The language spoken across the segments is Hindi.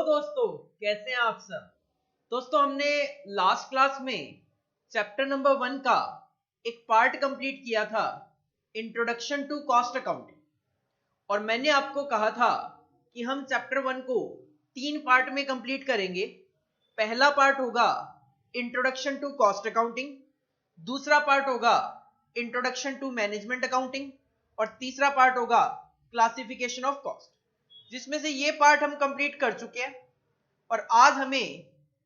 दोस्तों, कैसे हैं आप सब। दोस्तों, हमने लास्ट क्लास में चैप्टर नंबर 1 का एक पार्ट कंप्लीट किया था, इंट्रोडक्शन टू कॉस्ट अकाउंटिंग। और मैंने आपको कहा था कि हम चैप्टर 1 को 3 पार्ट में कंप्लीट करेंगे। पहला पार्ट होगा इंट्रोडक्शन टू कॉस्ट अकाउंटिंग, दूसरा पार्ट होगा इंट्रोडक्शन टू मैनेजमेंट अकाउंटिंग और तीसरा पार्ट होगा क्लासिफिकेशन ऑफ कॉस्ट, जिसमें से ये पार्ट हम कंप्लीट कर चुके हैं। और आज हमें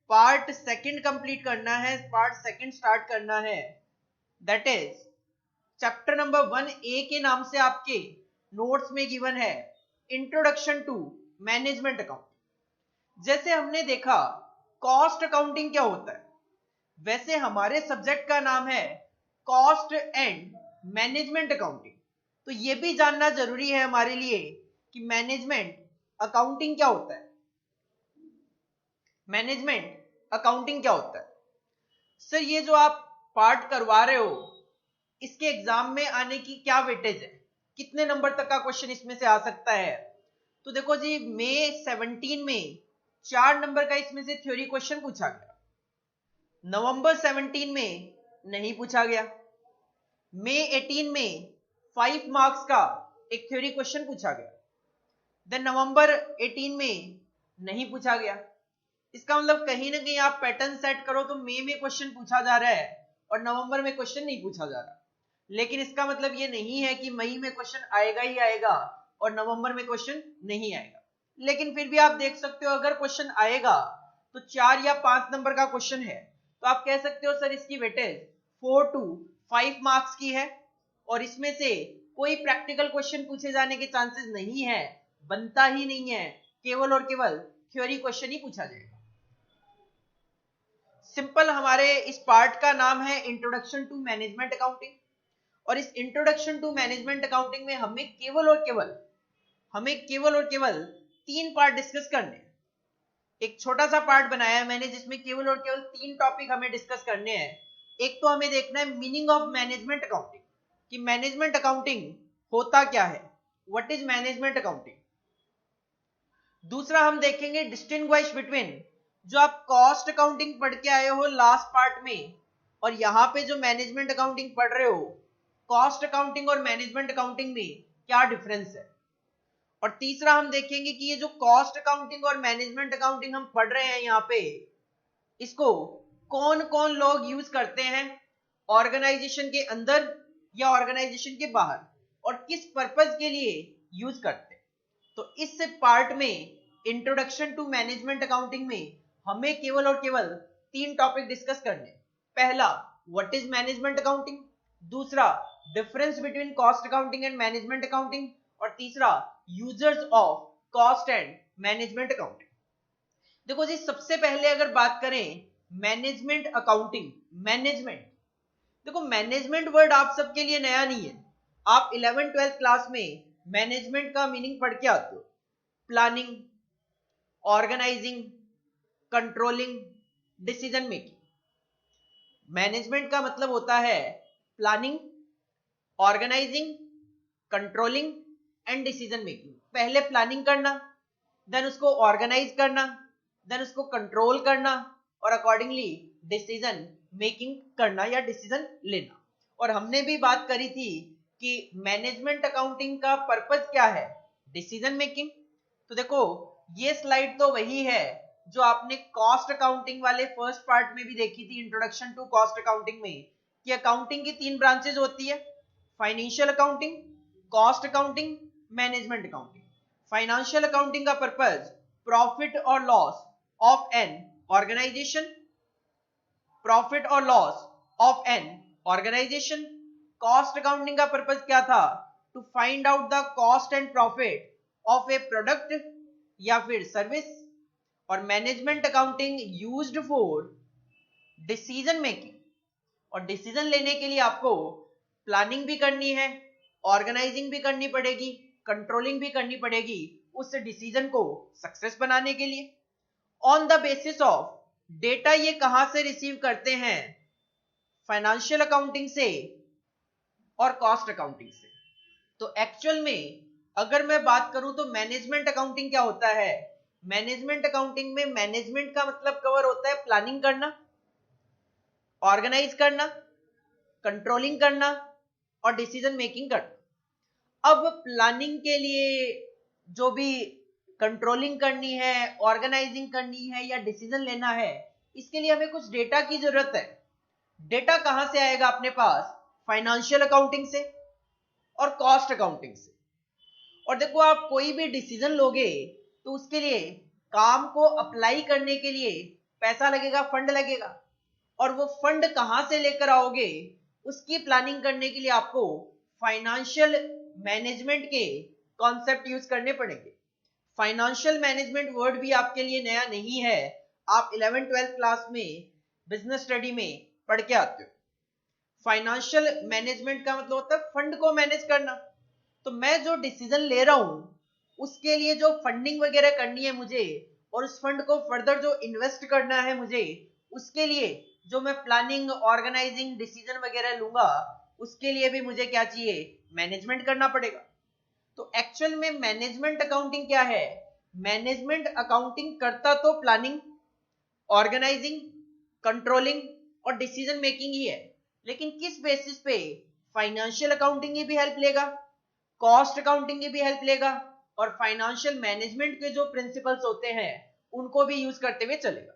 पार्ट सेकंड कंप्लीट करना है, पार्ट सेकंड स्टार्ट करना है, that is chapter number 1A के नाम से आपके नोट्स में गिवन है इंट्रोडक्शन टू मैनेजमेंट अकाउंटिंग। जैसे हमने देखा कॉस्ट अकाउंटिंग क्या होता है, वैसे हमारे सब्जेक्ट का नाम है कॉस्ट एंड मैनेजमेंट अकाउंटिंग। तो ये भी जानना जरूरी है हमारे लिए कि मैनेजमेंट अकाउंटिंग क्या होता है। मैनेजमेंट अकाउंटिंग क्या होता है सर, ये जो आप पार्ट करवा रहे हो इसके एग्जाम में आने की क्या वेटेज है, कितने नंबर तक का क्वेश्चन इसमें से आ सकता है। तो देखो जी, मई 17 में 4 नंबर का इसमें से थ्योरी क्वेश्चन पूछा गया, नवंबर 17 में नहीं पूछा गया, मई 18 में 5 मार्क्स का एक थ्योरी क्वेश्चन पूछा गया, देन नवंबर 18 में नहीं पूछा गया। इसका मतलब कहीं ना कहीं आप पैटर्न सेट करो तो मई में क्वेश्चन पूछा जा रहा है और नवंबर में क्वेश्चन नहीं पूछा जा रहा। लेकिन इसका मतलब ये नहीं है कि मई में क्वेश्चन आएगा ही आएगा और नवंबर में क्वेश्चन नहीं आएगा। लेकिन फिर भी आप देख सकते हो अगर क्वेश्चन आएगा तो 4 या 5 नंबर का क्वेश्चन है, तो आप कह सकते हो सर इसकी वेटेज 4 to 5 मार्क्स की है और इसमें से कोई प्रैक्टिकल क्वेश्चन पूछे जाने के चांसेस नहीं है, बनता ही नहीं है, केवल और केवल थ्योरी क्वेश्चन ही पूछा जाएगा। सिंपल हमारे इस पार्ट का नाम है इंट्रोडक्शन टू मैनेजमेंट अकाउंटिंग और इस इंट्रोडक्शन टू मैनेजमेंट अकाउंटिंग में हमें केवल और केवल 3 पार्ट डिस्कस करने हैं। एक छोटा सा पार्ट बनाया है मैंने जिसमें केवल और केवल 3 टॉपिक हमें डिस्कस करने हैं। एक तो हमें देखना है मीनिंग ऑफ मैनेजमेंट अकाउंटिंग, कि मैनेजमेंट अकाउंटिंग होता क्या है, व्हाट इज मैनेजमेंट अकाउंटिंग। दूसरा हम देखेंगे डिस्टिंग्विश बिटवीन जो आप कॉस्ट अकाउंटिंग पढ़ के आए हो लास्ट पार्ट में और यहाँ पे जो मैनेजमेंट अकाउंटिंग पढ़ रहे हो, कॉस्ट अकाउंटिंग और मैनेजमेंट अकाउंटिंग में क्या डिफरेंस है। और तीसरा हम देखेंगे कि ये जो कॉस्ट अकाउंटिंग और मैनेजमेंट अकाउंटिंग हम पढ़ रहे हैं यहाँ पे, इसको कौन कौन लोग यूज करते हैं ऑर्गेनाइजेशन के अंदर या ऑर्गेनाइजेशन के बाहर और किस पर्पज के लिए यूज करते हैं। तो इस पार्ट में इंट्रोडक्शन टू मैनेजमेंट अकाउंटिंग में हमें केवल और केवल 3 टॉपिक डिस्कस करने। पहला व्हाट इज मैनेजमेंट अकाउंटिंग, दूसरा difference between cost accounting and management accounting और तीसरा users of cost and management accounting. देखो जी, सबसे पहले अगर बात करें मैनेजमेंट अकाउंटिंग, मैनेजमेंट, देखो मैनेजमेंट वर्ड आप सबके लिए नया नहीं है, आप 11th-12th क्लास में मैनेजमेंट का मीनिंग पढ़ के आते हो। Planning, organising, controlling, decision making. Management का मतलब होता है planning, organising, controlling and decision making. पहले प्लानिंग करना, देन उसको ऑर्गेनाइज करना, देन उसको कंट्रोल करना और अकॉर्डिंगली डिसीजन मेकिंग करना या डिसीजन लेना। और हमने भी बात करी थी कि मैनेजमेंट अकाउंटिंग का पर्पस क्या है, डिसीजन मेकिंग। तो देखो ये स्लाइड तो वही है जो आपने कॉस्ट अकाउंटिंग वाले फर्स्ट पार्ट में भी देखी थी, इंट्रोडक्शन टू कॉस्ट अकाउंटिंग में, कि अकाउंटिंग की 3 ब्रांचेज होती है, financial accounting, cost accounting, management accounting. Financial accounting का पर्पस प्रॉफिट और loss of an organisation, profit और loss of an organisation. Cost accounting का पर्पस क्या था, to find out the cost and profit of a product या फिर सर्विस। और management accounting used for decision making, और डिसीजन लेने के लिए आपको प्लानिंग भी करनी है, ऑर्गेनाइजिंग भी करनी पड़ेगी, कंट्रोलिंग भी करनी पड़ेगी उस डिसीजन को सक्सेस बनाने के लिए। On the basis of data ये कहां से रिसीव करते हैं, फाइनेंशियल अकाउंटिंग से और कॉस्ट अकाउंटिंग से। तो एक्चुअल में अगर मैं बात करूं तो मैनेजमेंट अकाउंटिंग क्या होता है, मैनेजमेंट अकाउंटिंग में मैनेजमेंट का मतलब कवर होता है प्लानिंग करना, ऑर्गेनाइज करना, कंट्रोलिंग करना और डिसीजन मेकिंग करना। अब प्लानिंग के लिए जो भी कंट्रोलिंग करनी है, ऑर्गेनाइजिंग करनी है या डिसीजन लेना है, इसके लिए हमें कुछ डेटा की जरूरत है। डेटा कहां से आएगा अपने पास? फाइनेंशियल अकाउंटिंग से और कॉस्ट अकाउंटिंग से। और देखो, आप कोई भी डिसीजन लोगे तो उसके लिए काम को अप्लाई करने के लिए पैसा लगेगा, फंड लगेगा, और वो फंड कहां से लेकर आओगे उसकी प्लानिंग करने के लिए आपको फाइनेंशियल मैनेजमेंट के कॉन्सेप्ट यूज करने पड़ेंगे। फाइनेंशियल मैनेजमेंट वर्ड भी आपके लिए नया नहीं है, आप 11th-12th क्लास में बिजनेस स्टडी में पढ़ के आते हो। फाइनेंशियल मैनेजमेंट का मतलब होता है फंड को मैनेज करना। तो मैं जो डिसीजन ले रहा हूं उसके लिए जो फंडिंग वगैरह करनी है मुझे, और उस फंड को फर्दर जो इन्वेस्ट करना है मुझे, उसके लिए जो मैं प्लानिंग, ऑर्गेनाइजिंग, डिसीजन वगैरह लूंगा, उसके लिए भी मुझे क्या चाहिए? मैनेजमेंट करना पड़ेगा। तो एक्चुअल में मैनेजमेंट अकाउंटिंग क्या है? मैनेजमेंट अकाउंटिंग करता तो प्लानिंग, ऑर्गेनाइजिंग, कंट्रोलिंग और डिसीजन मेकिंग ही है, लेकिन किस बेसिस पे? फाइनेंशियल अकाउंटिंग भी हेल्प लेगा, कॉस्ट अकाउंटिंग की भी हेल्प लेगा, और फाइनेंशियल मैनेजमेंट के जो प्रिंसिपल्स होते हैं उनको भी यूज करते हुए चलेगा।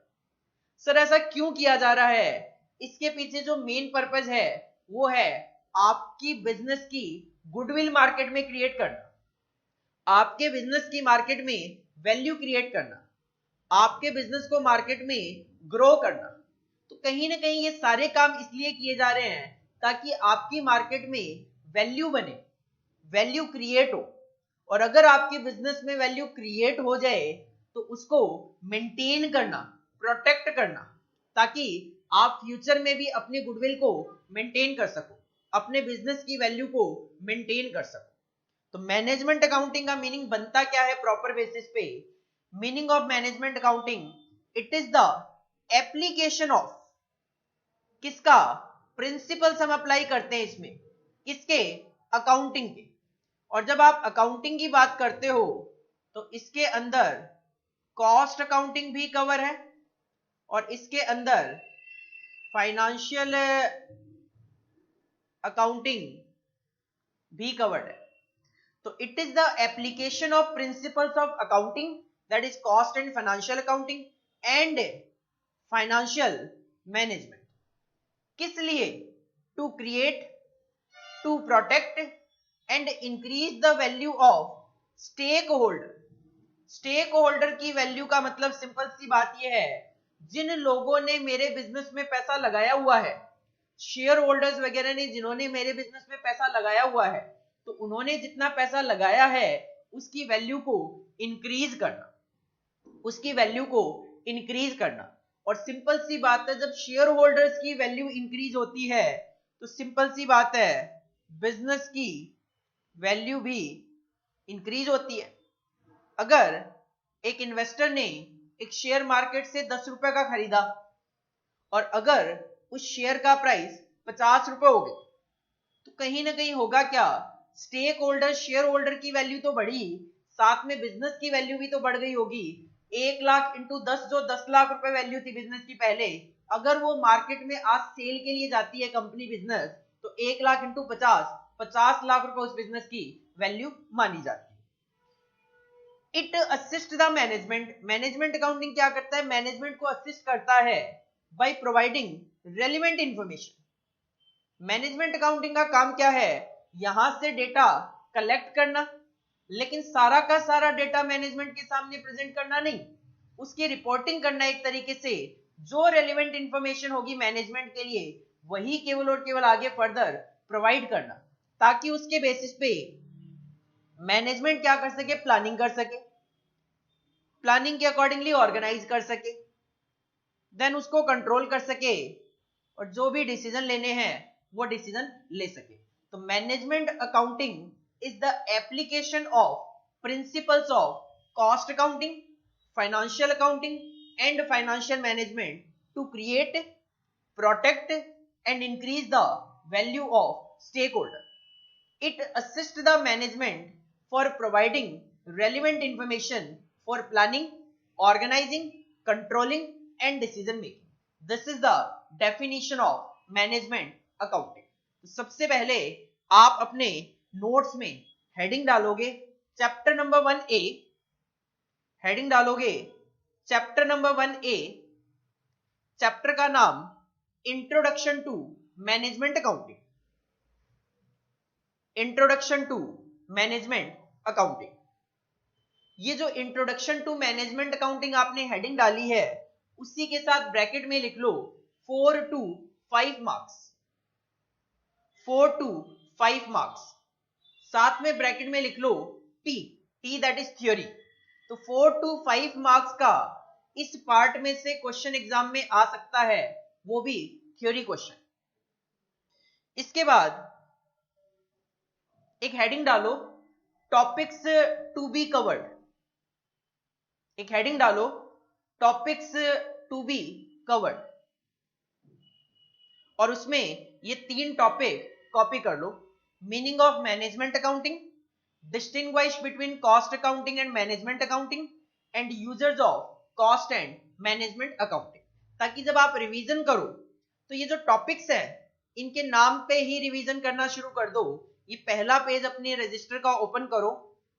सर ऐसा क्यों किया जा रहा है? इसके पीछे जो मेन पर्पज है वो है आपकी बिजनेस की गुडविल मार्केट में क्रिएट करना, आपके बिजनेस की मार्केट में वैल्यू क्रिएट करना, आपके बिजनेस को मार्केट में ग्रो करना। तो कहीं ना कहीं ये सारे काम इसलिए किए जा रहे हैं ताकि आपकी मार्केट में वैल्यू बने, वैल्यू क्रिएट हो। और अगर आपके बिजनेस में वैल्यू क्रिएट हो जाए तो उसको मेंटेन करना, प्रोटेक्ट करना, ताकि आप फ्यूचर में भी अपने गुडविल को मेंटेन कर सको, अपने बिजनेस की वैल्यू को मेंटेन कर सको। तो मैनेजमेंट अकाउंटिंग का मीनिंग बनता क्या है प्रॉपर बेसिस पे? Meaning of management accounting, it is the application of, किसका? प्रिंसिपल्स हम अप्लाई करते हैं इसमें, किसके? अकाउंटिंग के। और जब आप अकाउंटिंग की बात करते हो तो इसके अंदर कॉस्ट अकाउंटिंग भी कवर है और इसके अंदर फाइनेंशियल अकाउंटिंग भी कवर्ड है। तो it is the application of principles of accounting, that is cost and financial accounting and financial management. किस लिए? To create, to protect and increase the value of stakeholder. Stakeholder की वैल्यू का मतलब सिंपल सी बात यह है, जिन लोगों ने मेरे बिजनेस में पैसा लगाया हुआ है, शेयर होल्डर्स वगैरह ने जिन्होंने मेरे बिजनेस में पैसा लगाया हुआ है, तो उन्होंने जितना पैसा लगाया है उसकी वैल्यू को इंक्रीज करना, उसकी वैल्यू को इंक्रीज करना। और सिंपल सी बात है, जब शेयर होल्डर्स की वैल्यू इंक्रीज होती है तो सिंपल सी बात है बिजनेस की वैल्यू भी इंक्रीज होती है। अगर एक इन्वेस्टर ने एक शेयर मार्केट से 10 रुपए का खरीदा और अगर उस शेयर का प्राइस 50 रुपए हो गए, तो कहीं ना कहीं होगा क्या? स्टेक होल्डर, शेयर होल्डर की वैल्यू तो बढ़ी, साथ में बिजनेस की वैल्यू भी तो बढ़ गई होगी। 1 लाख इंटू 10, जो 10 लाख रुपए वैल्यू थी बिजनेस की पहले, अगर वो मार्केट में आज सेल के लिए जाती है कंपनी बिजनेस, तो 1 लाख इंटू 50 लाख रुपए उस बिजनेस की वैल्यू मानी जाती है। It assist the management. Management accounting क्या करता है? मैनेजमेंट को असिस्ट करता है by providing relevant information. Management accounting का काम क्या है? यहां से डेटा कलेक्ट करना, लेकिन सारा का सारा डेटा मैनेजमेंट के सामने प्रेजेंट करना नहीं, उसकी रिपोर्टिंग करना एक तरीके से। जो रेलिवेंट इंफॉर्मेशन होगी मैनेजमेंट के लिए वही केवल और केवल आगे फर्दर प्रोवाइड करना, ताकि उसके बेसिस पे मैनेजमेंट क्या कर सके? प्लानिंग कर सके, प्लानिंग के अकॉर्डिंगली ऑर्गेनाइज कर सके, देन उसको कंट्रोल कर सके, और जो भी डिसीजन लेने हैं वो डिसीजन ले सके। तो management accounting is the application of principles of cost accounting, financial accounting and financial management to create, protect and increase the value of stakeholder. It assists the management for providing relevant information for planning, organizing, controlling and decision making. This is the definition of management accounting. सबसे पहले आप अपने नोट्स में हेडिंग डालोगे चैप्टर नंबर 1A, हेडिंग डालोगे चैप्टर नंबर 1A, चैप्टर का नाम introduction to management accounting, introduction to management accounting. ये जो इंट्रोडक्शन टू मैनेजमेंट अकाउंटिंग आपने हेडिंग डाली है, उसी के साथ ब्रैकेट में लिख लो 4 to 5 मार्क्स, 4 to 5 मार्क्स। साथ में ब्रैकेट में लिख लो टी दैट इज थ्योरी। तो 4 to 5 मार्क्स का इस पार्ट में से क्वेश्चन एग्जाम में आ सकता है, वो भी थ्योरी क्वेश्चन। इसके बाद एक हेडिंग डालो टॉपिक्स टू बी कवर्ड, एक हेडिंग डालो टॉपिक्स टू बी कवर्ड, और उसमें ये 3 टॉपिक कॉपी कर लो। Meaning of management accounting, distinguish between cost accounting and management accounting and users of cost and management accounting, ताकि जब आप रिवीजन करो तो ये जो टॉपिक्स हैं इनके नाम पे ही रिवीजन करना शुरू कर दो। ये पहला पेज अपने रजिस्टर का ओपन करो,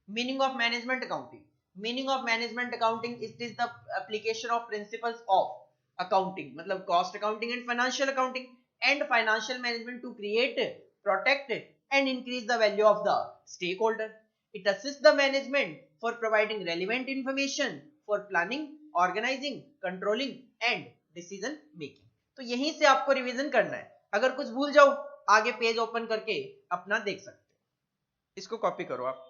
meaning of management accounting. Meaning of management accounting it is the application of principles of accounting, मतलब cost accounting and financial accounting and financial management to create, protect and increase the value of the stakeholder. It assist the management for providing relevant information for planning, organising, controlling and decision making. तो यहीं से आपको रिवीजन करना है। अगर कुछ भूल जाओ आगे पेज ओपन करके अपना देख सकते हो। इसको कॉपी करो आप।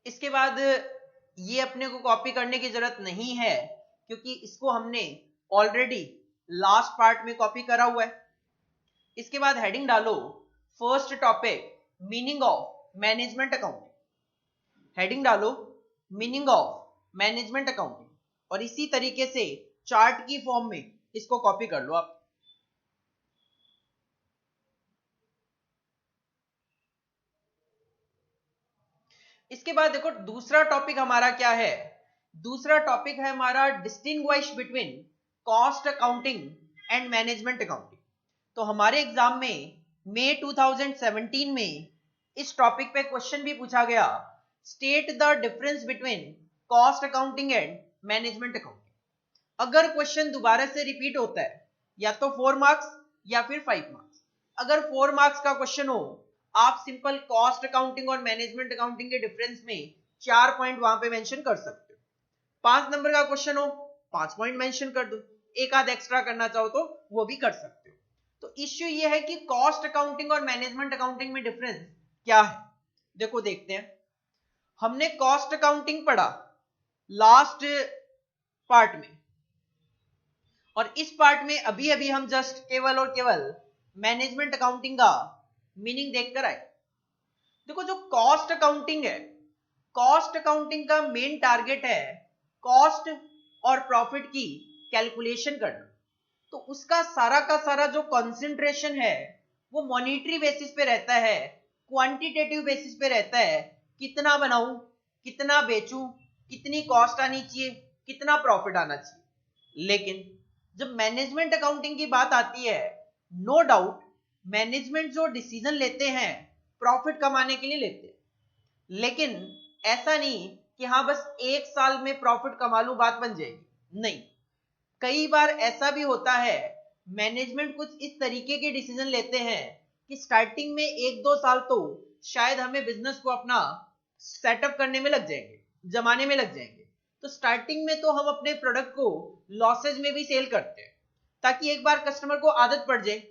इसके बाद ये अपने को कॉपी करने की जरूरत नहीं है, क्योंकि इसको हमने ऑलरेडी लास्ट पार्ट में कॉपी करा हुआ है। इसके बाद हेडिंग डालो first topic meaning of management accounting, heading डालो मीनिंग ऑफ मैनेजमेंट अकाउंटिंग, और इसी तरीके से चार्ट की फॉर्म में इसको कॉपी कर लो आप। इसके बाद देखो दूसरा टॉपिक हमारा क्या है, दूसरा टॉपिक है हमारा distinguish between cost accounting and management accounting. तो हमारे एग्जाम में मई 2017 में इस टॉपिक पे क्वेश्चन भी पूछा गया, state the difference between cost accounting and management accounting. अगर क्वेश्चन दोबारा से रिपीट होता है या तो 4 मार्क्स या फिर 5 मार्क्स। अगर 4 मार्क्स का क्वेश्चन हो, आप सिंपल कॉस्ट अकाउंटिंग और मैनेजमेंट अकाउंटिंग के डिफरेंस में 4 पॉइंट वहां पे मेंशन कर सकते हो। 5 नंबर का क्वेश्चन हो, 5 पॉइंट मेंशन कर दो। एक आध एक्स्ट्रा करना चाहो तो वो भी कर सकते हो। तो इश्यू ये है कि कॉस्ट अकाउंटिंग और मैनेजमेंट अकाउंटिंग में डिफरेंस क्या है। देखो देखते हैं। हमने कॉस्ट अकाउंटिंग पढ़ा लास्ट पार्ट में, और इस पार्ट में अभी अभी हम जस्ट केवल और केवल मैनेजमेंट अकाउंटिंग का मीनिंग देखकर आए। देखो जो कॉस्ट अकाउंटिंग है, कॉस्ट अकाउंटिंग का मेन टारगेट है कॉस्ट और प्रॉफिट की कैलकुलेशन करना। तो उसका सारा का सारा जो कंसंट्रेशन है वो मॉनिटरी बेसिस पे रहता है, क्वांटिटेटिव बेसिस पे रहता है। कितना बनाऊं, कितना बेचूं, कितनी कॉस्ट आनी चाहिए, कितना प्रॉफिट आना चाहिए। लेकिन जब मैनेजमेंट अकाउंटिंग की बात आती है, नो डाउट मैनेजमेंट जो डिसीजन लेते हैं प्रॉफिट कमाने के लिए लेते हैं, लेकिन ऐसा नहीं कि हाँ बस 1 साल में प्रॉफिट कमा लूं बात बन जाएगी। नहीं, कई बार ऐसा भी होता है मैनेजमेंट कुछ इस तरीके के डिसीजन लेते हैं कि स्टार्टिंग में 1-2 साल तो शायद हमें बिजनेस को अपना सेटअप करने में लग जाएंगे, जमाने में लग जाएंगे। तो स्टार्टिंग में तो हम अपने प्रोडक्ट को लॉसेज में भी सेल करते हैं, ताकि एक बार कस्टमर को आदत पड़ जाए,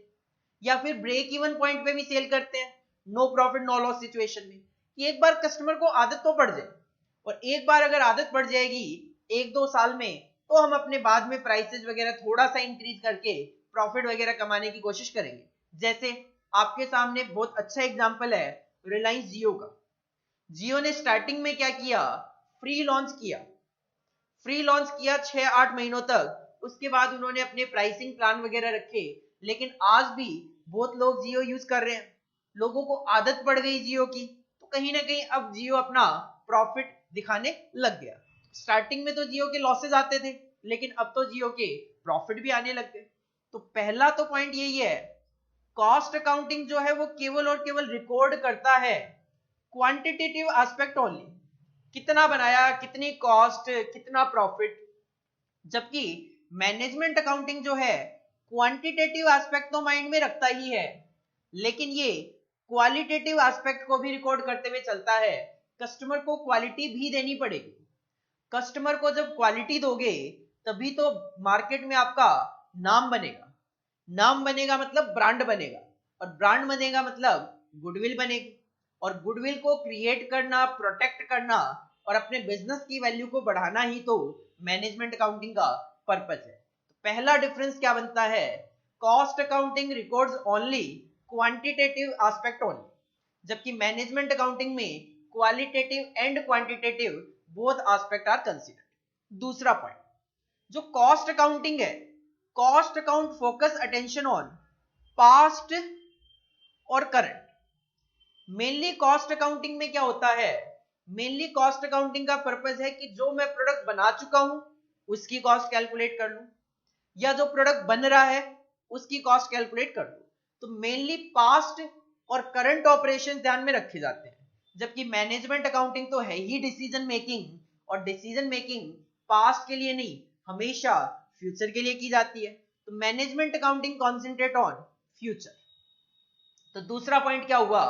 या फिर ब्रेक इवन पॉइंट पे भी सेल करते हैं no profit no loss situation में, कि एक बार कस्टमर को आदत तो पड़ जाए। और एक बार अगर आदत पड़ जाएगी 1-2 साल में, तो हम अपने बाद में प्राइसेस वगैरह थोड़ा सा इंक्रीज करके प्रॉफिट वगैरह कमाने की कोशिश करेंगे। जैसे आपके सामने बहुत अच्छा एग्जांपल है रिलायंस जियो का। जियो ने स्टार्टिंग में क्या किया, फ्री लॉन्च किया 6-8 महीनों तक। उसके बाद उन्होंने अपने प्राइसिंग प्लान वगैरह रखे, लेकिन आज भी बहुत लोग जियो यूज कर रहे हैं, लोगों को आदत पड़ गई जियो की, तो कहीं ना कहीं अब जियो अपना प्रॉफिट दिखाने लग गया। स्टार्टिंग में तो जियो के लॉसेज आते थे, लेकिन अब तो जियो के प्रॉफिट भी आने लग गए। तो पहला तो पॉइंट यही है, कॉस्ट अकाउंटिंग जो है वो केवल और केवल रिकॉर्ड करता है क्वांटिटेटिव एस्पेक्ट ओनली, कितना बनाया, कितनी कॉस्ट, कितना प्रॉफिट। जबकि मैनेजमेंट अकाउंटिंग जो है क्वांटिटेटिव एस्पेक्ट तो माइंड में रखता ही है, लेकिन ये क्वालिटेटिव एस्पेक्ट को भी रिकॉर्ड करते हुए चलता है। कस्टमर को क्वालिटी भी देनी पड़ेगी। कस्टमर को जब क्वालिटी दोगे तभी तो मार्केट में आपका नाम बनेगा। नाम बनेगा मतलब ब्रांड बनेगा, और ब्रांड बनेगा मतलब गुडविल बनेगी, और गुडविल को क्रिएट करना, प्रोटेक्ट करना और अपने बिजनेस की वैल्यू को बढ़ाना ही तो मैनेजमेंट अकाउंटिंग का पर्पस है। तो पहला डिफरेंस क्या बनता है, cost accounting records only quantitative aspect only, जबकि मैनेजमेंट अकाउंटिंग में qualitative and quantitative both aspect are considered. दूसरा पॉइंट, जो कॉस्ट अकाउंटिंग है, cost account focus attention on past और करंट। मेनली कॉस्ट अकाउंटिंग में क्या होता है, मेनली कॉस्ट अकाउंटिंग का पर्पस है कि जो मैं प्रोडक्ट बना चुका हूं उसकी कॉस्ट कैलकुलेट कर लूं, या जो प्रोडक्ट बन रहा है उसकी कॉस्ट कैलकुलेट कर लूं। तो मेनली पास्ट और करंट ऑपरेशन ध्यान में रखे जाते हैं, जबकि मैनेजमेंट अकाउंटिंग तो है ही डिसीजन मेकिंग, और डिसीजन मेकिंग पास्ट के लिए नहीं, हमेशा फ्यूचर के लिए की जाती है। तो management accounting concentrate on future. तो दूसरा पॉइंट क्या हुआ,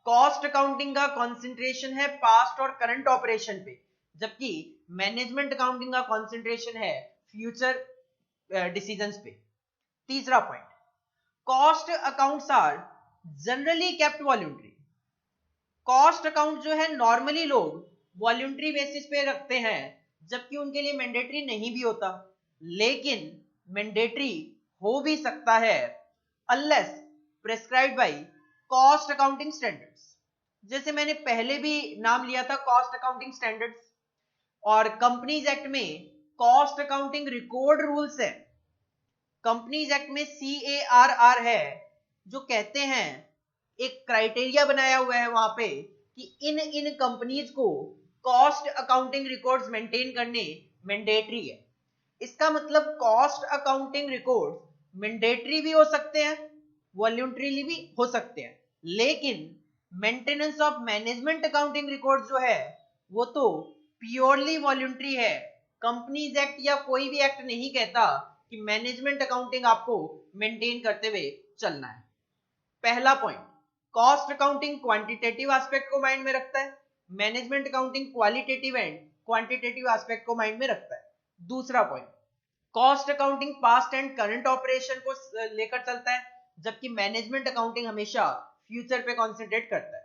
कॉस्ट अकाउंटिंग का कॉन्सेंट्रेशन है पास्ट और करंट ऑपरेशन पे, जबकि मैनेजमेंट अकाउंटिंग का कॉन्सेंट्रेशन है फ्यूचर डिसीजंस पे। तीसरा point, cost accounts are generally kept voluntary. Cost account जो है नॉर्मली लोग वॉल्यूंटरी बेसिस पे रखते हैं, जबकि उनके लिए मैंडेटरी नहीं भी होता, लेकिन मैंडेटरी हो भी सकता है unless prescribed by cost accounting standards. जैसे मैंने पहले भी नाम लिया था कॉस्ट अकाउंटिंग स्टैंडर्ड्स, और कंपनीज एक्ट में कॉस्ट अकाउंटिंग रिकॉर्ड रूल्स है। कंपनीज एक्ट में CARR है, जो कहते हैं, एक क्राइटेरिया बनाया हुआ है वहां पे कि इन कंपनीज को कॉस्ट अकाउंटिंग रिकॉर्ड्स मेंटेन करने मैंडेटरी है। इसका मतलब कॉस्ट अकाउंटिंग रिकॉर्ड मैंडेटरी भी हो सकते हैं, वॉल्यूंटरीली भी हो सकते हैं, लेकिन maintenance of management accounting record जो है वो तो प्योरली वॉल्यूंटरी है। कंपनीज एक्ट या कोई भी एक्ट नहीं कहता कि मैनेजमेंट अकाउंटिंग आपको मेंटेन करते हुए चलना है। पहला point, cost accounting quantitative aspect को माइंड में रखता है, management accounting qualitative and quantitative aspect को माइंड में रखता है। दूसरा point, cost accounting past and current operation को लेकर चलता है, जबकि मैनेजमेंट अकाउंटिंग हमेशा फ्यूचर पे कॉन्सेंट्रेट करता है।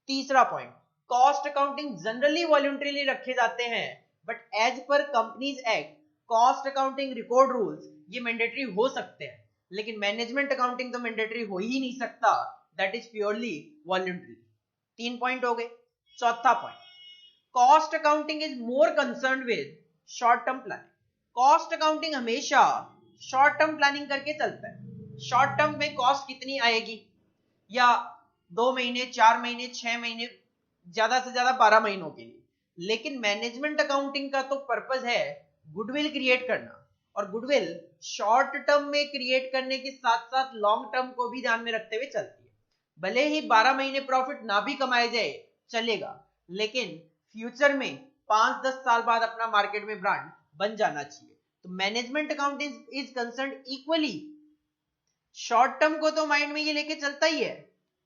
तीसरा point, cost accounting generally voluntarily रखे जाते हैं, but as per companies act cost accounting record rules ये मैंडेटरी हो सकते हैं, लेकिन मैनेजमेंट अकाउंटिंग तो मैंडेटरी हो ही नहीं सकता, that is purely voluntary. 3 point हो गए। चौथा point, cost accounting is more concerned with short term planning. Cost accounting हमेशा शॉर्ट टर्म प्लानिंग करके चलता है। शॉर्ट टर्म में कॉस्ट कितनी आएगी, या 2 महीने, 4 महीने, 6 महीने, ज्यादा से ज्यादा 12 महीनों के लिए। लेकिन मैनेजमेंट अकाउंटिंग का तो पर्पस है गुडविल क्रिएट करना, और गुडविल शॉर्ट टर्म में क्रिएट करने के साथ साथ लॉन्ग टर्म को भी ध्यान में रखते हुए चलती है। भले ही 12 महीने प्रॉफिट ना भी कमाए जाए चलेगा, लेकिन फ्यूचर में 5-10 साल बाद अपना मार्केट में ब्रांड बन जाना चाहिए। तो management accounting is concerned equally, short term को तो माइंड में ये लेके चलता ही है,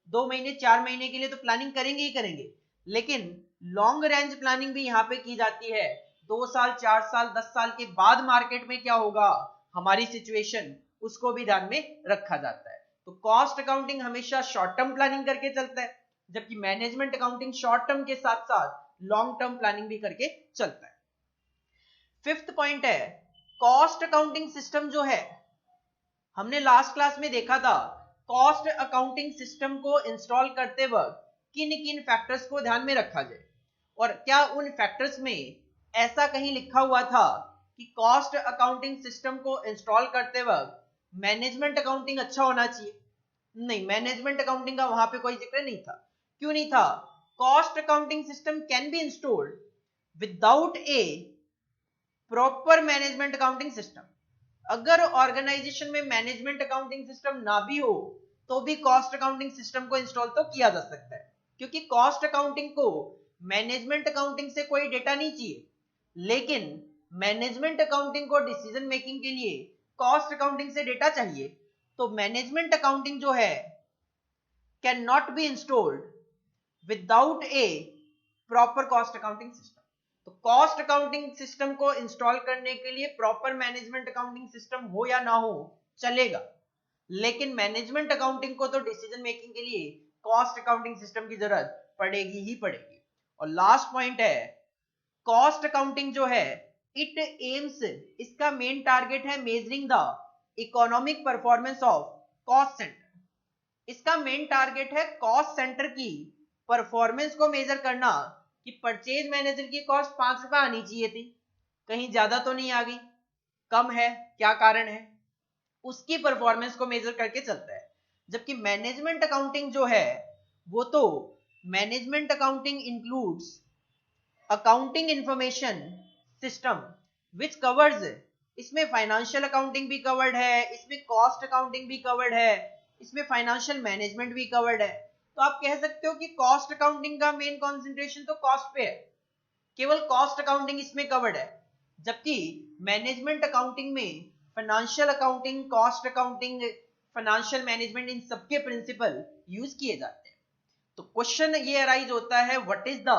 2 महीने 4 महीने के लिए तो प्लानिंग करेंगे ही करेंगे, लेकिन लॉन्ग रेंज प्लानिंग भी यहाँ पे की जाती है। 2 साल, 4 साल, 10 साल के बाद मार्केट में क्या होगा, हमारी सिचुएशन, उसको भी ध्यान में रखा जाता है। तो कॉस्ट अकाउंटिंग हमेशा शॉर्ट टर्म प्लानिंग करके चलता है, जबकि मैनेजमेंट अकाउंटिंग शॉर्ट टर्म के साथ साथ लॉन्ग टर्म प्लानिंग भी करके चलता है। फिफ्थ पॉइंट है, कॉस्ट अकाउंटिंग सिस्टम जो है हमने लास्ट क्लास में देखा था कॉस्ट अकाउंटिंग सिस्टम को इंस्टॉल करते वक्त किन किन फैक्टर्स को ध्यान में रखा जाए, और क्या उन फैक्टर्स में ऐसा कहीं लिखा हुआ था कि कॉस्ट अकाउंटिंग सिस्टम को इंस्टॉल करते वक्त मैनेजमेंट अकाउंटिंग अच्छा होना चाहिए? नहीं, मैनेजमेंट अकाउंटिंग का वहां पे कोई जिक्र नहीं था। क्यों नहीं था? Cost accounting system can be installed without A proper management accounting system. अगर ऑर्गेनाइजेशन में मैनेजमेंट अकाउंटिंग सिस्टम ना भी हो तो भी कॉस्ट अकाउंटिंग सिस्टम को इंस्टॉल तो किया जा सकता है, क्योंकि कॉस्ट अकाउंटिंग को मैनेजमेंट अकाउंटिंग से कोई डेटा नहीं चाहिए, लेकिन मैनेजमेंट अकाउंटिंग को डिसीजन मेकिंग के लिए कॉस्ट अकाउंटिंग से डेटा चाहिए। तो मैनेजमेंट अकाउंटिंग जो है can not be installed without A proper cost accounting system. तो कॉस्ट अकाउंटिंग सिस्टम को इंस्टॉल करने के लिए प्रॉपर मैनेजमेंट अकाउंटिंग सिस्टम हो या ना हो चलेगा, लेकिन मैनेजमेंट अकाउंटिंग को तो डिसीजन मेकिंग के लिए कॉस्ट अकाउंटिंग सिस्टम की जरूरत पड़ेगी ही पड़ेगी। और लास्ट पॉइंट है, कॉस्ट अकाउंटिंग जो है इट एम्स, इसका मेन टारगेट है measuring the economic performance of cost centre. इसका मेन टारगेट है कॉस्ट सेंटर की परफॉर्मेंस को मेजर करना कि परचेज मैनेजर की कॉस्ट 5 रुपए आनी चाहिए थी, कहीं ज्यादा तो नहीं आ गई, कम है, क्या कारण है, उसकी परफॉर्मेंस को मेजर करके चलता है। जबकि मैनेजमेंट अकाउंटिंग जो है वो तो management accounting includes accounting information system which covers, इसमें फाइनेंशियल अकाउंटिंग भी कवर्ड है, इसमें कॉस्ट अकाउंटिंग भी कवर्ड है, इसमें फाइनेंशियल मैनेजमेंट भी कवर्ड है। तो आप कह सकते हो कि कॉस्ट अकाउंटिंग का मेन कंसंट्रेशन तो कॉस्ट पे है, केवल कॉस्ट अकाउंटिंग इसमें कवर्ड है, जबकि मैनेजमेंट अकाउंटिंग में financial accounting, cost accounting, financial management, इन सबके प्रिंसिपल यूज किए जाते हैं। तो क्वेश्चन ये अराइज होता है, what is the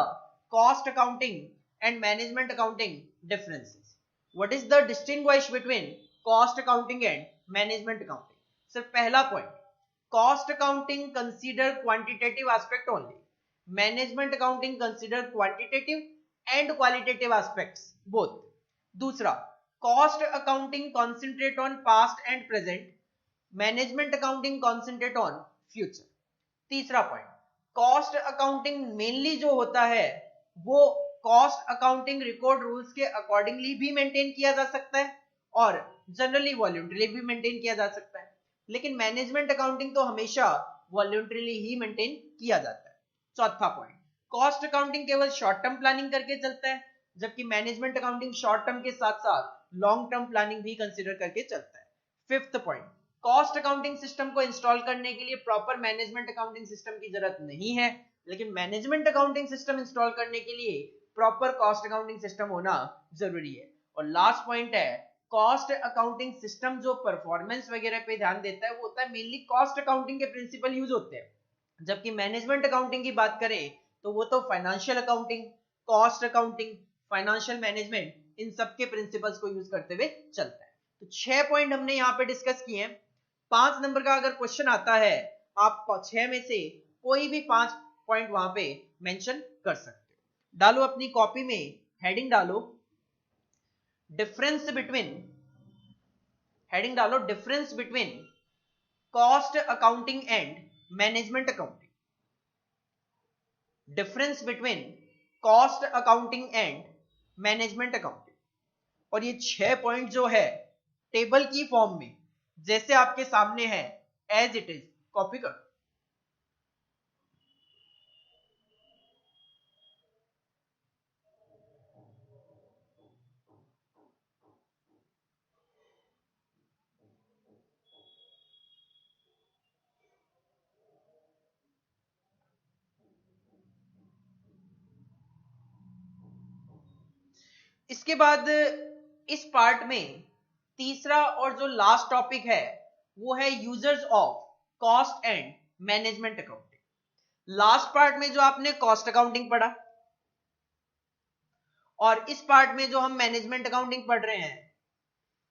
cost accounting and management accounting differences, what is the distinguish between cost accounting and management accounting. सिर्फ पहला point, cost accounting consider quantitative aspect only, management accounting consider quantitative and qualitative aspects both. दूसरा, cost accounting concentrate on past and present, management accounting concentrate on future. तीसरा पॉइंट, कॉस्ट अकाउंटिंग मेनली जो होता है वो कॉस्ट अकाउंटिंग रिकॉर्ड रूल्स के अकॉर्डिंगली भी मेंटेन किया जा सकता है और जनरली वॉलंटरीली भी मेंटेन किया जा सकता है, लेकिन मैनेजमेंट अकाउंटिंग तो हमेशा वॉलंटरीली ही मेंटेन किया जाता है। चौथा पॉइंट, कॉस्ट अकाउंटिंग केवल शॉर्ट टर्म प्लानिंग करके चलता है, जबकि मैनेजमेंट अकाउंटिंग शॉर्ट टर्म के साथ साथ लॉन्ग टर्म प्लानिंग भी कंसीडर करके चलता है। Fifth point, cost accounting system को इंस्टॉल करने के लिए प्रॉपर मैनेजमेंट अकाउंटिंग सिस्टम की जरूरत नहीं है, लेकिन मैनेजमेंट अकाउंटिंग सिस्टम इंस्टॉल करने के लिए प्रॉपर कॉस्ट अकाउंटिंग सिस्टम होना जरूरी है। और लास्ट पॉइंट है, कॉस्ट अकाउंटिंग सिस्टम जो परफॉर्मेंस वगैरह पे ध्यान देता है वो होता है मेनली कॉस्ट अकाउंटिंग के प्रिंसिपल यूज होते हैं, जबकि मैनेजमेंट अकाउंटिंग की बात करें तो वो तो financial accounting, cost accounting, financial management, इन सब के प्रिंसिपल्स को यूज करते हुए चलता है। तो 6 पॉइंट हमने यहाँ पे डिस्कस किए हैं। 5 नंबर का अगर क्वेश्चन आता है, आप 6 में से कोई भी 5 पॉइंट वहां पे मेंशन कर सकते हो। डालो अपनी कॉपी में, हेडिंग डालो डिफरेंस बिटवीन, हेडिंग डालो difference between cost accounting and management accounting, difference between cost accounting and management accounting. और ये 6 पॉइंट जो है टेबल की फॉर्म में जैसे आपके सामने है एज इट इज कॉपी कर। इसके बाद इस पार्ट में तीसरा और जो लास्ट टॉपिक है वो है users of cost and management accounting. Last part में जो आपने कॉस्ट अकाउंटिंग पढ़ा और इस पार्ट में जो हम मैनेजमेंट अकाउंटिंग पढ़ रहे हैं,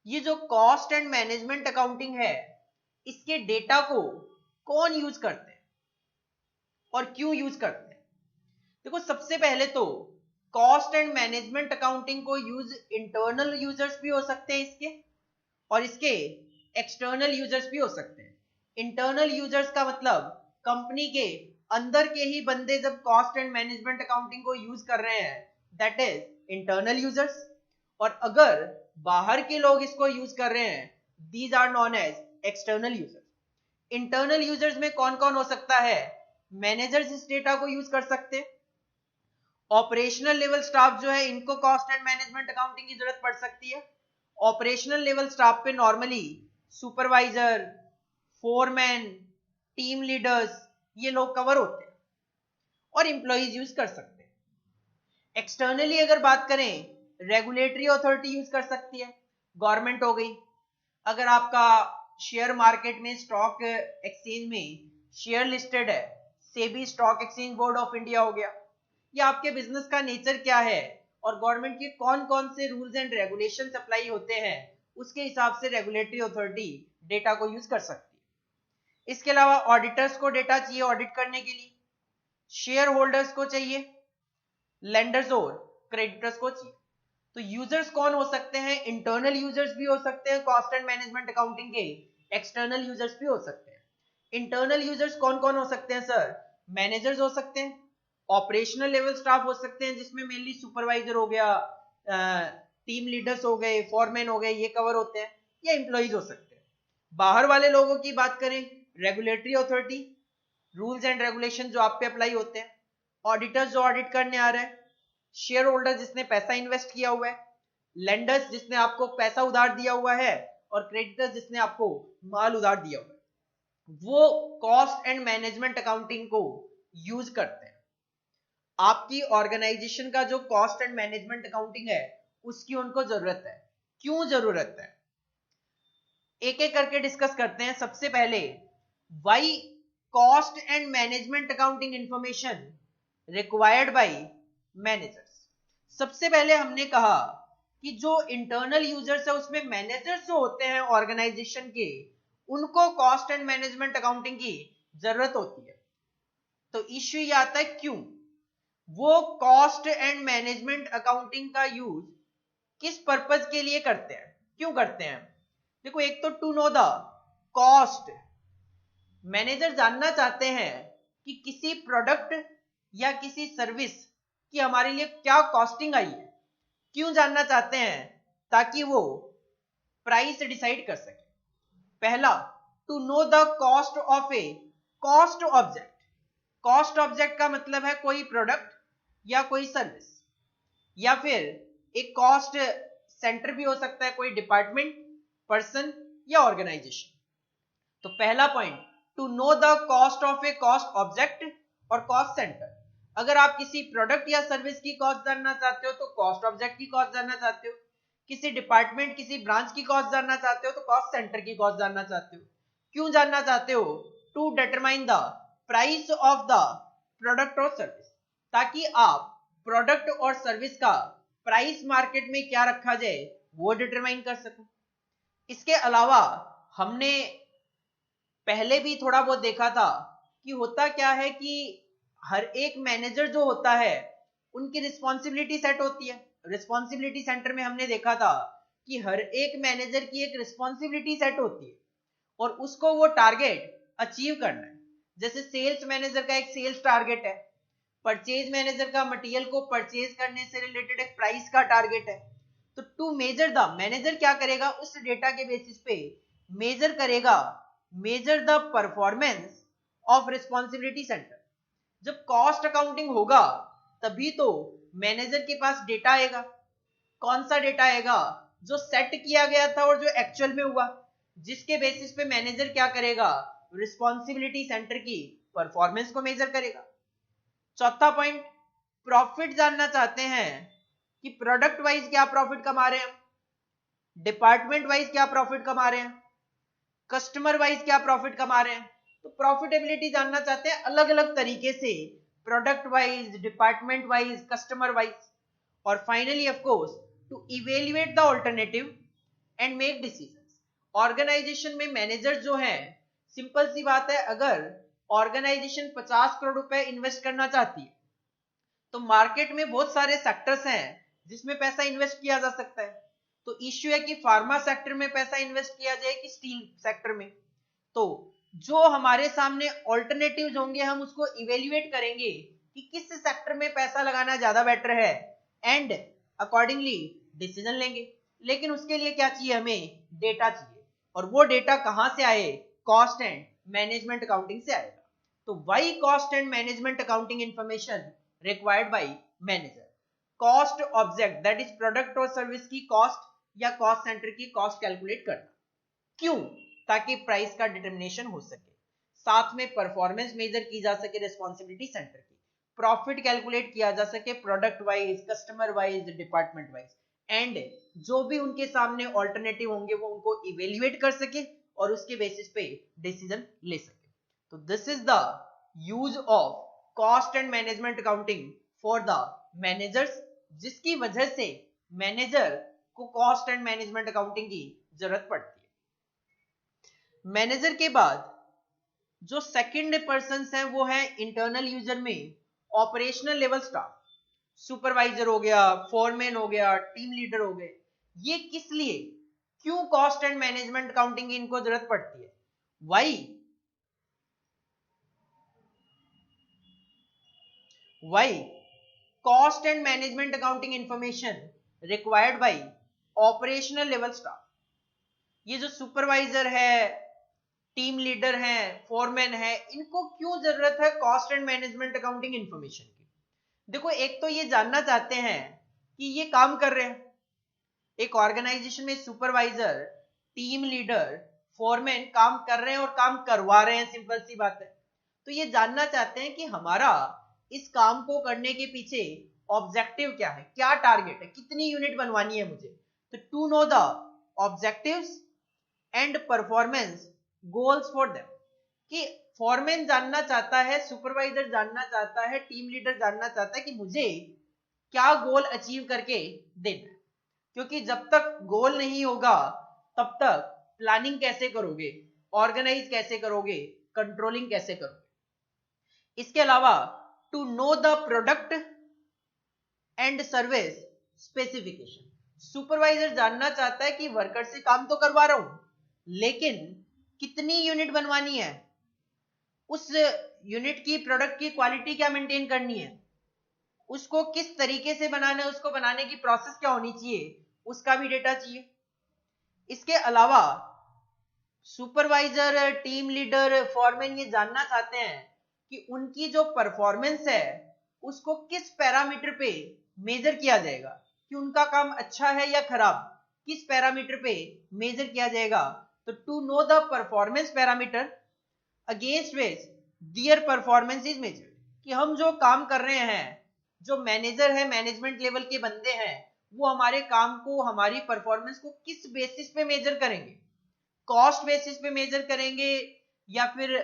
ये जो कॉस्ट एंड मैनेजमेंट अकाउंटिंग है इसके डेटा को कौन यूज करते हैं और क्यों यूज करते हैं। देखो, सबसे पहले तो कॉस्ट एंड मैनेजमेंट अकाउंटिंग को यूज इंटरनल यूजर्स भी हो सकते हैं इसके, और इसके एक्सटर्नल यूजर्स भी हो सकते हैं। इंटरनल यूजर्स का मतलब कंपनी के अंदर के ही बंदे जब कॉस्ट एंड मैनेजमेंट अकाउंटिंग को यूज कर रहे हैं, दैट इज इंटरनल यूजर्स। और अगर बाहर के लोग इसको यूज कर रहे हैं, these are known as external users. Internal users में कौन कौन हो सकता है? मैनेजर्स इस डेटा को यूज कर सकते हैं, ऑपरेशनल लेवल स्टाफ जो है इनको कॉस्ट एंड मैनेजमेंट अकाउंटिंग की जरूरत पड़ सकती है। ऑपरेशनल लेवल स्टाफ पे normally supervisor, foreman, team leaders ये लोग कवर होते हैं और एम्प्लॉइज यूज कर सकते हैं। एक्सटर्नली अगर बात करें, रेगुलेटरी अथॉरिटी यूज कर सकती है, गवर्नमेंट हो गई। अगर आपका शेयर मार्केट में स्टॉक एक्सचेंज में शेयर लिस्टेड है, SEBI stock exchange board of India हो गया, या आपके बिजनेस का नेचर क्या है और गवर्नमेंट के कौन कौन से रूल्स एंड रेगुलेशन अप्लाई होते हैं, उसके हिसाब से रेगुलेटरी अथॉरिटी डेटा को यूज कर सकती है। इसके अलावा ऑडिटर्स को डेटा चाहिए ऑडिट करने के लिए, शेयर होल्डर्स को चाहिए, लेंडर्स और क्रेडिटर्स को चाहिए। तो यूजर्स कौन हो सकते हैं? इंटरनल यूजर्स भी हो सकते हैं कॉस्ट एंड मैनेजमेंट अकाउंटिंग के, एक्सटर्नल यूजर्स भी हो सकते हैं। इंटरनल यूजर्स कौन कौन हो सकते हैं सर? मैनेजर्स हो सकते हैं, ऑपरेशनल लेवल स्टाफ हो सकते हैं जिसमें मेनली सुपरवाइजर हो गया, टीम लीडर्स हो गए, फॉरमैन हो गए, ये कवर होते हैं, या एम्प्लॉइज हो सकते हैं। बाहर वाले लोगों की बात करें, regulatory authority, rules and regulation जो आप पे अप्लाई होते हैं, ऑडिटर्स जो ऑडिट करने आ रहे हैं, शेयर होल्डर जिसने पैसा इन्वेस्ट किया हुआ है, लेंडर्स जिसने आपको पैसा उधार दिया हुआ है, और क्रेडिटर्स जिसने आपको माल उधार दिया हुआ है, वो कॉस्ट एंड मैनेजमेंट अकाउंटिंग को यूज करते हैं। आपकी ऑर्गेनाइजेशन का जो कॉस्ट एंड मैनेजमेंट अकाउंटिंग है उसकी उनको जरूरत है। क्यों जरूरत है? एक एक करके डिस्कस करते हैं। सबसे पहले, why cost and management accounting information required by managers. सबसे पहले हमने कहा कि जो इंटरनल यूजर्स है उसमें मैनेजर्स जो होते हैं ऑर्गेनाइजेशन के, उनको कॉस्ट एंड मैनेजमेंट अकाउंटिंग की जरूरत होती है। तो इश्यू ये आता है क्यों वो कॉस्ट एंड मैनेजमेंट अकाउंटिंग का यूज किस पर्पज के लिए करते हैं, क्यों करते हैं? देखो, एक तो to know the cost, manager जानना चाहते हैं कि किसी प्रोडक्ट या किसी सर्विस की हमारे लिए क्या कॉस्टिंग आई है। क्यों जानना चाहते हैं? ताकि वो प्राइस डिसाइड कर सके। पहला, to know the cost of a cost object. Cost object का मतलब है कोई प्रोडक्ट या कोई सर्विस, या फिर एक कॉस्ट सेंटर भी हो सकता है, कोई डिपार्टमेंट, पर्सन या ऑर्गेनाइजेशन। तो पहला point, to know the cost of a cost object और कॉस्ट सेंटर। अगर आप किसी प्रोडक्ट या सर्विस की कॉस्ट जानना चाहते हो तो कॉस्ट ऑब्जेक्ट की कॉस्ट जानना चाहते हो, किसी डिपार्टमेंट, किसी ब्रांच की कॉस्ट जानना चाहते हो तो कॉस्ट सेंटर की कॉस्ट जानना चाहते हो। क्यों जानना चाहते हो? To determine the price of the product और सर्विस, ताकि आप प्रोडक्ट और सर्विस का प्राइस मार्केट में क्या रखा जाए वो डिटरमाइन कर सको। इसके अलावा हमने पहले भी थोड़ा बहुत देखा था कि होता क्या है कि हर एक मैनेजर जो होता है उनकी रिस्पॉन्सिबिलिटी सेट होती है। रिस्पॉन्सिबिलिटी सेंटर में हमने देखा था कि हर एक मैनेजर की एक रिस्पॉन्सिबिलिटी सेट होती है और उसको वो टारगेट अचीव करना है। जैसे सेल्स मैनेजर का एक सेल्स टारगेट है, परचेज मैनेजर का मटेरियल को परचेज करने से रिलेटेड एक प्राइस का टारगेट है। तो टू मेजर द, मैनेजर क्या करेगा, उस डेटा के बेसिस पे मेजर करेगा, measure the performance of responsibility centre. जब कॉस्ट अकाउंटिंग होगा तभी तो मैनेजर के पास डेटा आएगा। कौन सा डेटा आएगा? जो सेट किया गया था और जो एक्चुअल में हुआ, जिसके बेसिस पे मैनेजर क्या करेगा, रिस्पॉन्सिबिलिटी सेंटर की परफॉर्मेंस को मेजर करेगा। चौथा पॉइंट, प्रॉफिट जानना चाहते हैं कि प्रोडक्ट वाइज क्या प्रॉफिट कमा रहे हैं, डिपार्टमेंट वाइज क्या प्रॉफिट कमा रहे हैं, कस्टमर वाइज क्या प्रॉफिट कमा रहे हैं। तो प्रॉफिटेबिलिटी जानना चाहते हैं अलग अलग तरीके से, product wise, department wise, customer wise. और finally of course to evaluate the alternative and make decisions. Organisation में मैनेजर जो है, सिंपल सी बात है, अगर ऑर्गेनाइजेशन 50 करोड़ रुपए इन्वेस्ट करना चाहती है तो मार्केट में बहुत सारे सेक्टर्स हैं जिसमें पैसा इन्वेस्ट किया जा सकता है। तो इश्यू है कि फार्मा सेक्टर में पैसा इन्वेस्ट किया जाए कि स्टील सेक्टर में। तो जो हमारे सामने ऑल्टरनेटिव्स होंगे हम उसको इवेल्युएट करेंगे कि किस सेक्टर में पैसा लगाना ज्यादा बेटर है एंड अकॉर्डिंगली डिसीजन लेंगे। लेकिन उसके लिए क्या चाहिए, हमें डेटा चाहिए, और वो डेटा कहां से आए, कॉस्ट एंड मैनेजमेंट अकाउंटिंग से आएगा। तो why cost and management accounting information required by manager. Cost object that is product और सर्विस की कॉस्ट या कॉस्ट सेंटर की कॉस्ट कैलकुलेट करना, क्यों, ताकि प्राइस का डिटर्मिनेशन हो सके, साथ में परफॉर्मेंस मेजर की जा सके रिस्पॉन्सिबिलिटी सेंटर की, प्रॉफिट कैलकुलेट किया जा सके product wise, customer wise, department wise, and जो भी उनके सामने ऑल्टरनेटिव होंगे वो उनको इवेल्युएट कर सके और उसके बेसिस पे डिसीजन ले सके। तो this is the use of cost and management accounting for the managers, जिसकी वजह से मैनेजर को कॉस्ट एंड मैनेजमेंट अकाउंटिंग की जरूरत पड़ती है। मैनेजर के बाद जो सेकंड पर्सन है वो है इंटरनल यूजर में ऑपरेशनल लेवल स्टाफ, सुपरवाइजर हो गया, फोरमैन हो गया, टीम लीडर हो गए। ये किस लिए, क्यों कॉस्ट एंड मैनेजमेंट अकाउंटिंग की इनको जरूरत पड़ती है, why cost and management accounting information required by operational level staff. ये जो सुपरवाइजर है, टीम लीडर है, फोरमैन है, इनको क्यों जरूरत है cost and management accounting information की। देखो, एक तो ये जानना चाहते हैं कि ये काम कर रहे हैं, एक ऑर्गेनाइजेशन में सुपरवाइजर, टीम लीडर, फोरमैन काम कर रहे हैं और काम करवा रहे हैं, सिंपल सी बात है। तो ये जानना चाहते हैं कि हमारा इस काम को करने के पीछे ऑब्जेक्टिव क्या है, क्या टारगेट है, कितनी यूनिट बनवानी है मुझे। तो to know the objectives and performance goals for them, कि फॉरमैन जानना चाहता है, सुपरवाइजर जानना चाहता है, टीम लीडर जानना चाहता है कि मुझे क्या गोल अचीव करके देना है। क्योंकि जब तक गोल नहीं होगा तब तक प्लानिंग कैसे करोगे, ऑर्गेनाइज कैसे करोगे, कंट्रोलिंग कैसे करोगे। इसके अलावा to know the product and service specification, supervisor जानना चाहता है कि वर्कर से काम तो करवा रहा हूं, लेकिन कितनी यूनिट बनवानी है, उस यूनिट की प्रोडक्ट की क्वालिटी क्या मेंटेन करनी है, उसको किस तरीके से बनाना है, उसको बनाने की प्रोसेस क्या होनी चाहिए, उसका भी डेटा चाहिए। इसके अलावा सुपरवाइजर, टीम लीडर, फॉरमैन ये जानना चाहते हैं कि उनकी जो परफॉर्मेंस है उसको किस पैरामीटर पे मेजर किया जाएगा, कि उनका काम अच्छा है या खराब, किस पैरामीटर पे मेजर किया जाएगा। तो to know the performance parameter against which their performance is measured, कि हम जो काम कर रहे हैं, जो मैनेजर है, मैनेजमेंट लेवल के बंदे हैं, वो हमारे काम को, हमारी परफॉर्मेंस को किस बेसिस पे मेजर करेंगे, कॉस्ट बेसिस पे मेजर करेंगे या फिर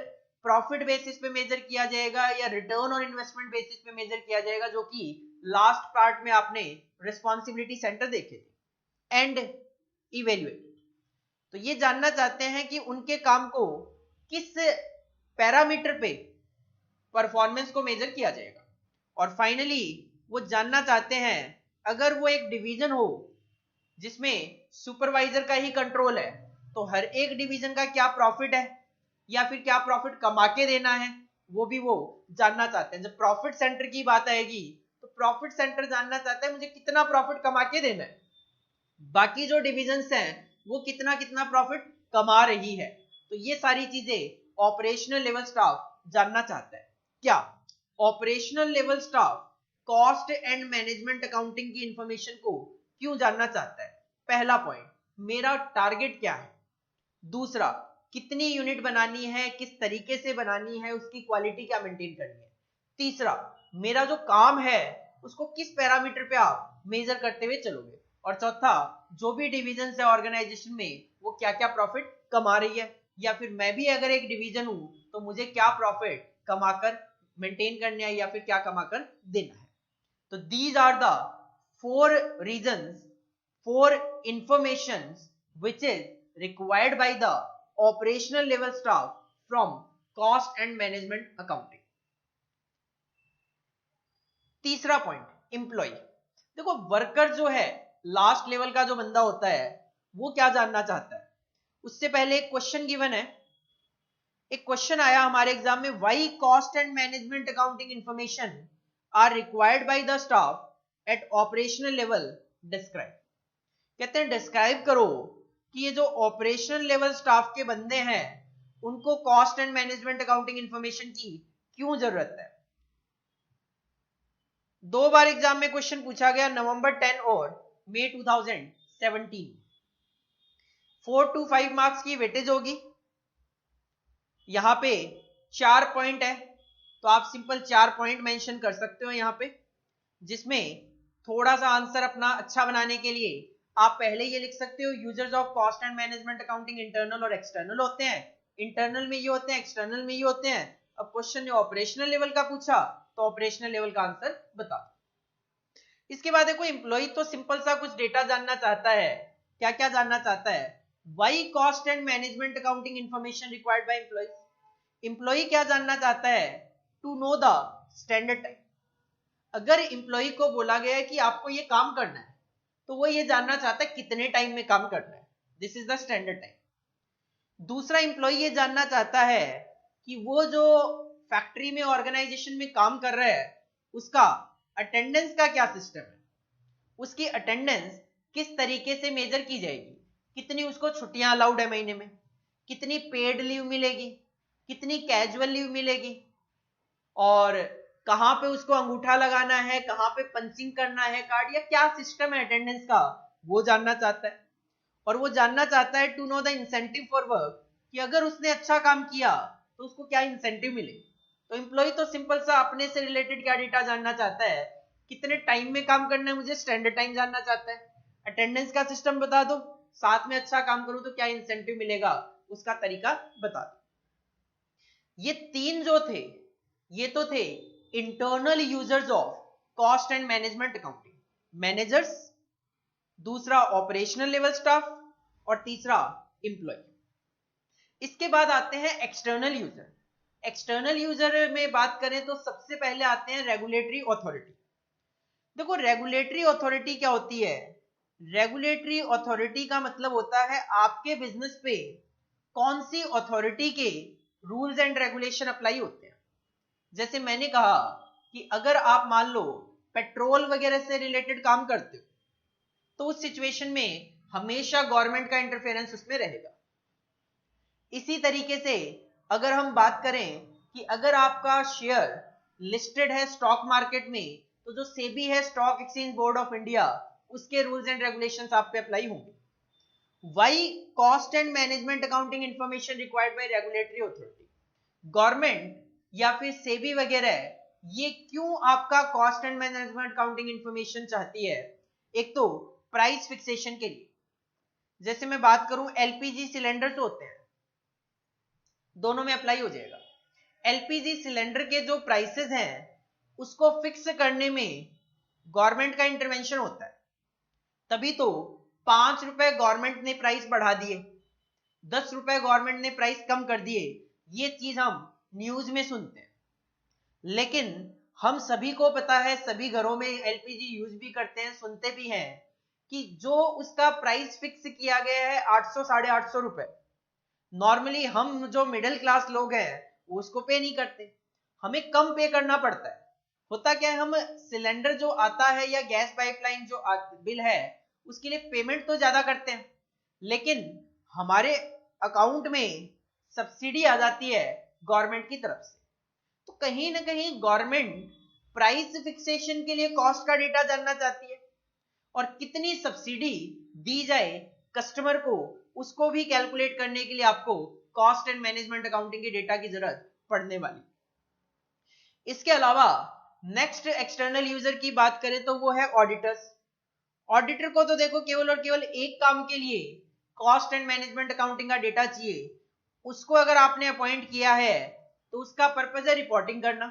प्रॉफिट बेसिस पे मेजर किया जाएगा या रिटर्न और इन्वेस्टमेंट बेसिस पे मेजर किया जाएगा, जो कि लास्ट पार्ट में आपने रिस्पॉन्सिबिलिटी सेंटर देखे थे, एंड इवेल्युएट। तो ये जानना चाहते हैं कि उनके काम को किस पैरामीटर पे परफॉर्मेंस को मेजर किया जाएगा। और फाइनली वो जानना चाहते हैं, अगर वो एक डिवीजन हो जिसमें सुपरवाइजर का ही कंट्रोल है, तो हर एक डिवीजन का क्या प्रॉफिट है या फिर क्या प्रॉफिट कमा के देना है, वो भी वो जानना चाहते हैं। जब प्रॉफिट सेंटर की बात आएगी तो प्रॉफिट सेंटर जानना चाहता है मुझे कितना प्रॉफिट कमा के देना है, बाकी जो डिविजन्स हैं वो कितना कितना प्रॉफिट कमा रही है। तो ये सारी चीजें ऑपरेशनल लेवल स्टाफ जानना चाहता है। क्या operational level staff cost and management accounting की इंफॉर्मेशन को क्यों जानना चाहता है? पहला पॉइंट, मेरा टारगेट क्या है। दूसरा, कितनी यूनिट बनानी है, किस तरीके से बनानी है, उसकी क्वालिटी क्या मेंटेन करनी है। तीसरा, मेरा जो काम है उसको किस पैरामीटर पे आप मेजर करते हुए चलोगे। और चौथा, जो भी डिविजन है ऑर्गेनाइजेशन में वो क्या क्या प्रॉफिट कमा रही है, या फिर मैं भी अगर एक डिवीजन हूं तो मुझे क्या प्रॉफिट कमाकर मेंटेन करना है या फिर क्या कमाकर देना है। तो these are the 4 reasons, 4 informations which is required by the operational level staff from cost and management accounting. तीसरा पॉइंट, एम्प्लॉय। देखो, वर्कर जो है लास्ट लेवल का जो बंदा होता है वो क्या जानना चाहता है। उससे पहले एक क्वेश्चन गिवन है, एक क्वेश्चन आया हमारे एग्जाम में, why cost and management accounting information are required by the staff at operational level, describe. कहते हैं डिस्क्राइब करो कि ये जो ऑपरेशनल लेवल स्टाफ के बंदे हैं उनको cost and management accounting information की क्यों जरूरत है। 2 बार एग्जाम में क्वेश्चन पूछा गया, नवंबर 10 और मई 2017। 4 to 5 मार्क्स की वेटेज होगी। यहां पे 4 पॉइंट है तो आप सिंपल 4 पॉइंट मेंशन कर सकते हो यहां पे, जिसमें थोड़ा सा आंसर अपना अच्छा बनाने के लिए आप पहले ये लिख सकते हो, users of cost and management accounting internal और एक्सटर्नल होते हैं। इंटरनल में ये होते हैं, एक्सटर्नल में ये होते हैं। अब क्वेश्चन ने ऑपरेशनल लेवल का पूछा तो ऑपरेशनल लेवल का आंसर बता। इसके बाद देखो एम्प्लॉय तो सिंपल सा कुछ डेटा जानना चाहता है। क्या क्या जानना चाहता है, why cost and management accounting information required by employ. Employ क्या जानना चाहता है, to know the standard time. अगर एम्प्लॉय को बोला गया है कि आपको ये काम करना है तो वो ये जानना चाहता है कितने टाइम में काम करना है, this is the standard time. दूसरा एम्प्लॉय ये जानना चाहता है कि वो जो फैक्ट्री में ऑर्गेनाइजेशन में काम कर रहा है उसका अटेंडेंस का क्या सिस्टम है, उसकी अटेंडेंस किस तरीके से मेजर की जाएगी, कितनी उसको छुट्टियां अलाउड है महीने में, कितनी पेड लीव मिलेगी, कितनी कैजुअल लीव मिलेगी, और कहां पे उसको अंगूठा लगाना है, कहां पे पंचिंग करना है कार्ड, या क्या सिस्टम है अटेंडेंस का, वो जानना चाहता है। और वो जानना चाहता है to know the incentive for work, कि अगर उसने अच्छा काम किया तो उसको क्या इंसेंटिव मिले। तो एम्प्लॉय तो सिंपल सा अपने से रिलेटेड क्या डेटा जानना चाहता है, कितने टाइम में काम करना है, मुझे स्टैंडर्ड टाइम जानना चाहता है, अटेंडेंस का सिस्टम बता दो, साथ में अच्छा काम करूं तो क्या इंसेंटिव मिलेगा उसका तरीका बता दो। ये तीन जो थे ये तो थे internal users of cost and management accounting, managers, दूसरा ऑपरेशनल लेवल स्टाफ और तीसरा एम्प्लॉय। इसके बाद आते हैं एक्सटर्नल यूजर। एक्सटर्नल यूजर में बात करें तो सबसे पहले आते हैं रेगुलेटरी अथॉरिटी। देखो रेगुलेटरी अथॉरिटी क्या होती है, रेगुलेटरी अथॉरिटी का मतलब होता है आपके बिजनेस पे कौन सी अथॉरिटी के रूल्स एंड रेगुलेशन अप्लाई होते हैं। जैसे मैंने कहा कि अगर आप मान लो पेट्रोल वगैरह से रिलेटेड काम करते हो तो उस सिचुएशन में हमेशा गवर्नमेंट का इंटरफेरेंस उसमें रहेगा। इसी तरीके से अगर हम बात करें कि अगर आपका शेयर लिस्टेड है स्टॉक मार्केट में तो जो सेबी है, stock exchange board of India, उसके रूल्स एंड रेगुलेशंस आप पे अप्लाई होंगे। Why cost and management accounting information required by regulatory authority, government या फिर सेबी वगैरह ये क्यों आपका cost and management accounting information चाहती है। एक तो प्राइस फिक्सेशन के लिए, जैसे मैं बात करूं एलपीजी सिलेंडर जो होते हैं दोनों में अप्लाई हो जाएगा। एलपीजी सिलेंडर के जो प्राइसेस हैं उसको फिक्स करने में गवर्नमेंट का इंटरवेंशन होता है, तभी तो 5 रुपए गवर्नमेंट ने प्राइस बढ़ा दिए, 10 रुपए गवर्नमेंट ने प्राइस कम कर दिए, ये चीज हम न्यूज में सुनते हैं। लेकिन हम सभी को पता है, सभी घरों में एलपीजी यूज भी करते हैं, सुनते भी हैं कि जो उसका प्राइस फिक्स किया गया है 800 850 रुपए, नॉर्मली हम जो मिडिल क्लास लोग हैं वो उसको पे नहीं करते, हमें कम पे करना पड़ता है। होता क्या है, हम सिलेंडर जो आता है या गैस पाइपलाइन जो बिल है उसके लिए पेमेंट तो ज्यादा करते हैं, लेकिन हमारे अकाउंट में सब्सिडी आ जाती है गवर्नमेंट की तरफ से। तो कहीं ना कहीं गवर्नमेंट प्राइस फिक्सेशन के लिए कॉस्ट का डेटा जानना चाहती है, और कितनी सब्सिडी दी जाए कस्टमर को उसको भी कैलकुलेट करने के लिए आपको कॉस्ट एंड मैनेजमेंट अकाउंटिंग के डेटा की जरूरत पड़ने वाली। इसके अलावा नेक्स्ट एक्सटर्नल यूजर की बात करें तो वो है ऑडिटर्स। ऑडिटर को तो देखो केवल और केवल एक काम के लिए कॉस्ट एंड मैनेजमेंट अकाउंटिंग का डेटा चाहिए। उसको अगर आपने अपॉइंट किया है तो उसका पर्पज है रिपोर्टिंग करना,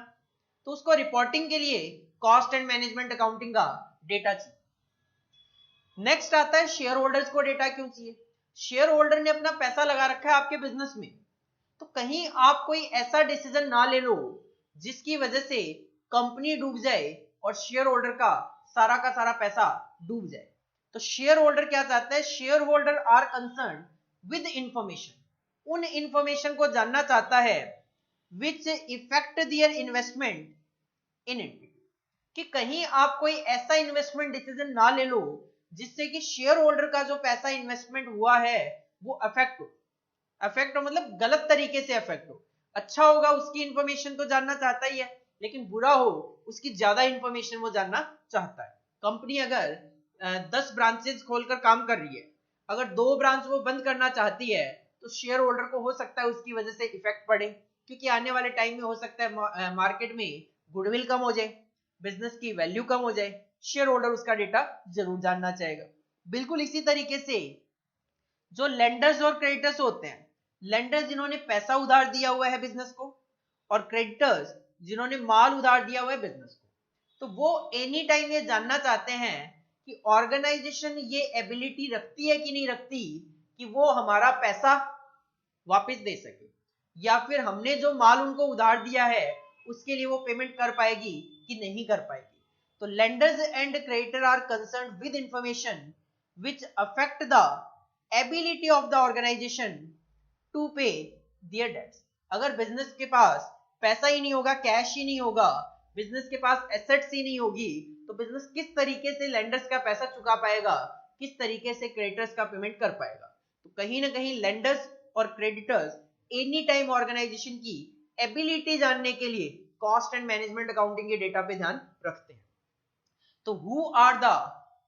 तो उसको रिपोर्टिंग के लिए कॉस्ट एंड मैनेजमेंट अकाउंटिंग का डेटा चाहिए। नेक्स्ट आता है शेयर होल्डर्स को डेटा क्यों चाहिए। शेयर होल्डर ने अपना पैसा लगा रखा है आपके बिजनेस में, तो कहीं आप कोई ऐसा डिसीजन ना ले लो जिसकी वजह से कंपनी डूब जाए और शेयर होल्डर का सारा पैसा डूब जाए। तो शेयर होल्डर क्या चाहता है, shareholder are concern with information, उन इंफॉर्मेशन को जानना चाहता है which effect their investment in entity, कि कहीं आप कोई ऐसा इन्वेस्टमेंट डिसीजन ना ले लो जिससे कि शेयर होल्डर का जो पैसा इन्वेस्टमेंट हुआ है वो अफेक्ट हो, अफेक्ट हो मतलब गलत तरीके से अफेक्ट हो। अच्छा होगा उसकी इंफॉर्मेशन तो जानना चाहता ही है, लेकिन बुरा हो उसकी ज्यादा इंफॉर्मेशन वो जानना चाहता है। कंपनी अगर 10 ब्रांचेस खोलकर काम कर रही है, अगर 2 ब्रांच वो बंद करना चाहती है तो शेयर होल्डर को हो सकता है उसकी वजह से इफेक्ट पड़े, क्योंकि आने वाले टाइम में हो सकता है मार्केट में गुडविल कम हो जाए, बिजनेस की वैल्यू कम हो जाए, शेयर होल्डर उसका डेटा जरूर जानना चाहेगा। बिल्कुल इसी तरीके से जो लेंडर्स और क्रेडिटर्स होते हैं, लेंडर्स जिन्होंने पैसा उधार दिया हुआ है बिजनेस को, और क्रेडिटर्स जिन्होंने माल उधार दिया हुआ है बिजनेस को, तो वो एनी टाइम ये जानना चाहते हैं कि ऑर्गेनाइजेशन ये एबिलिटी रखती है कि नहीं रखती कि वो हमारा पैसा वापस दे सके, या फिर हमने जो माल उनको उधार दिया है उसके लिए वो पेमेंट कर पाएगी कि नहीं कर पाएगी। तो lenders and creditor are concern with information which affect the ability of the organisation to pay their debts. अगर बिजनेस के पास पैसा ही नहीं होगा, कैश ही नहीं होगा, बिजनेस के पास एसेट्स ही नहीं होगी, तो बिजनेस किस तरीके से लेंडर्स का पैसा चुका पाएगा, किस तरीके से क्रेडिटर्स का पेमेंट कर पाएगा। तो कहीं ना कहीं लेंडर्स और क्रेडिटर्स एनी टाइम ऑर्गेनाइजेशन की एबिलिटी जानने के लिए कॉस्ट एंड मैनेजमेंट अकाउंटिंग के डेटा पे ध्यान रखते हैं। तो who are the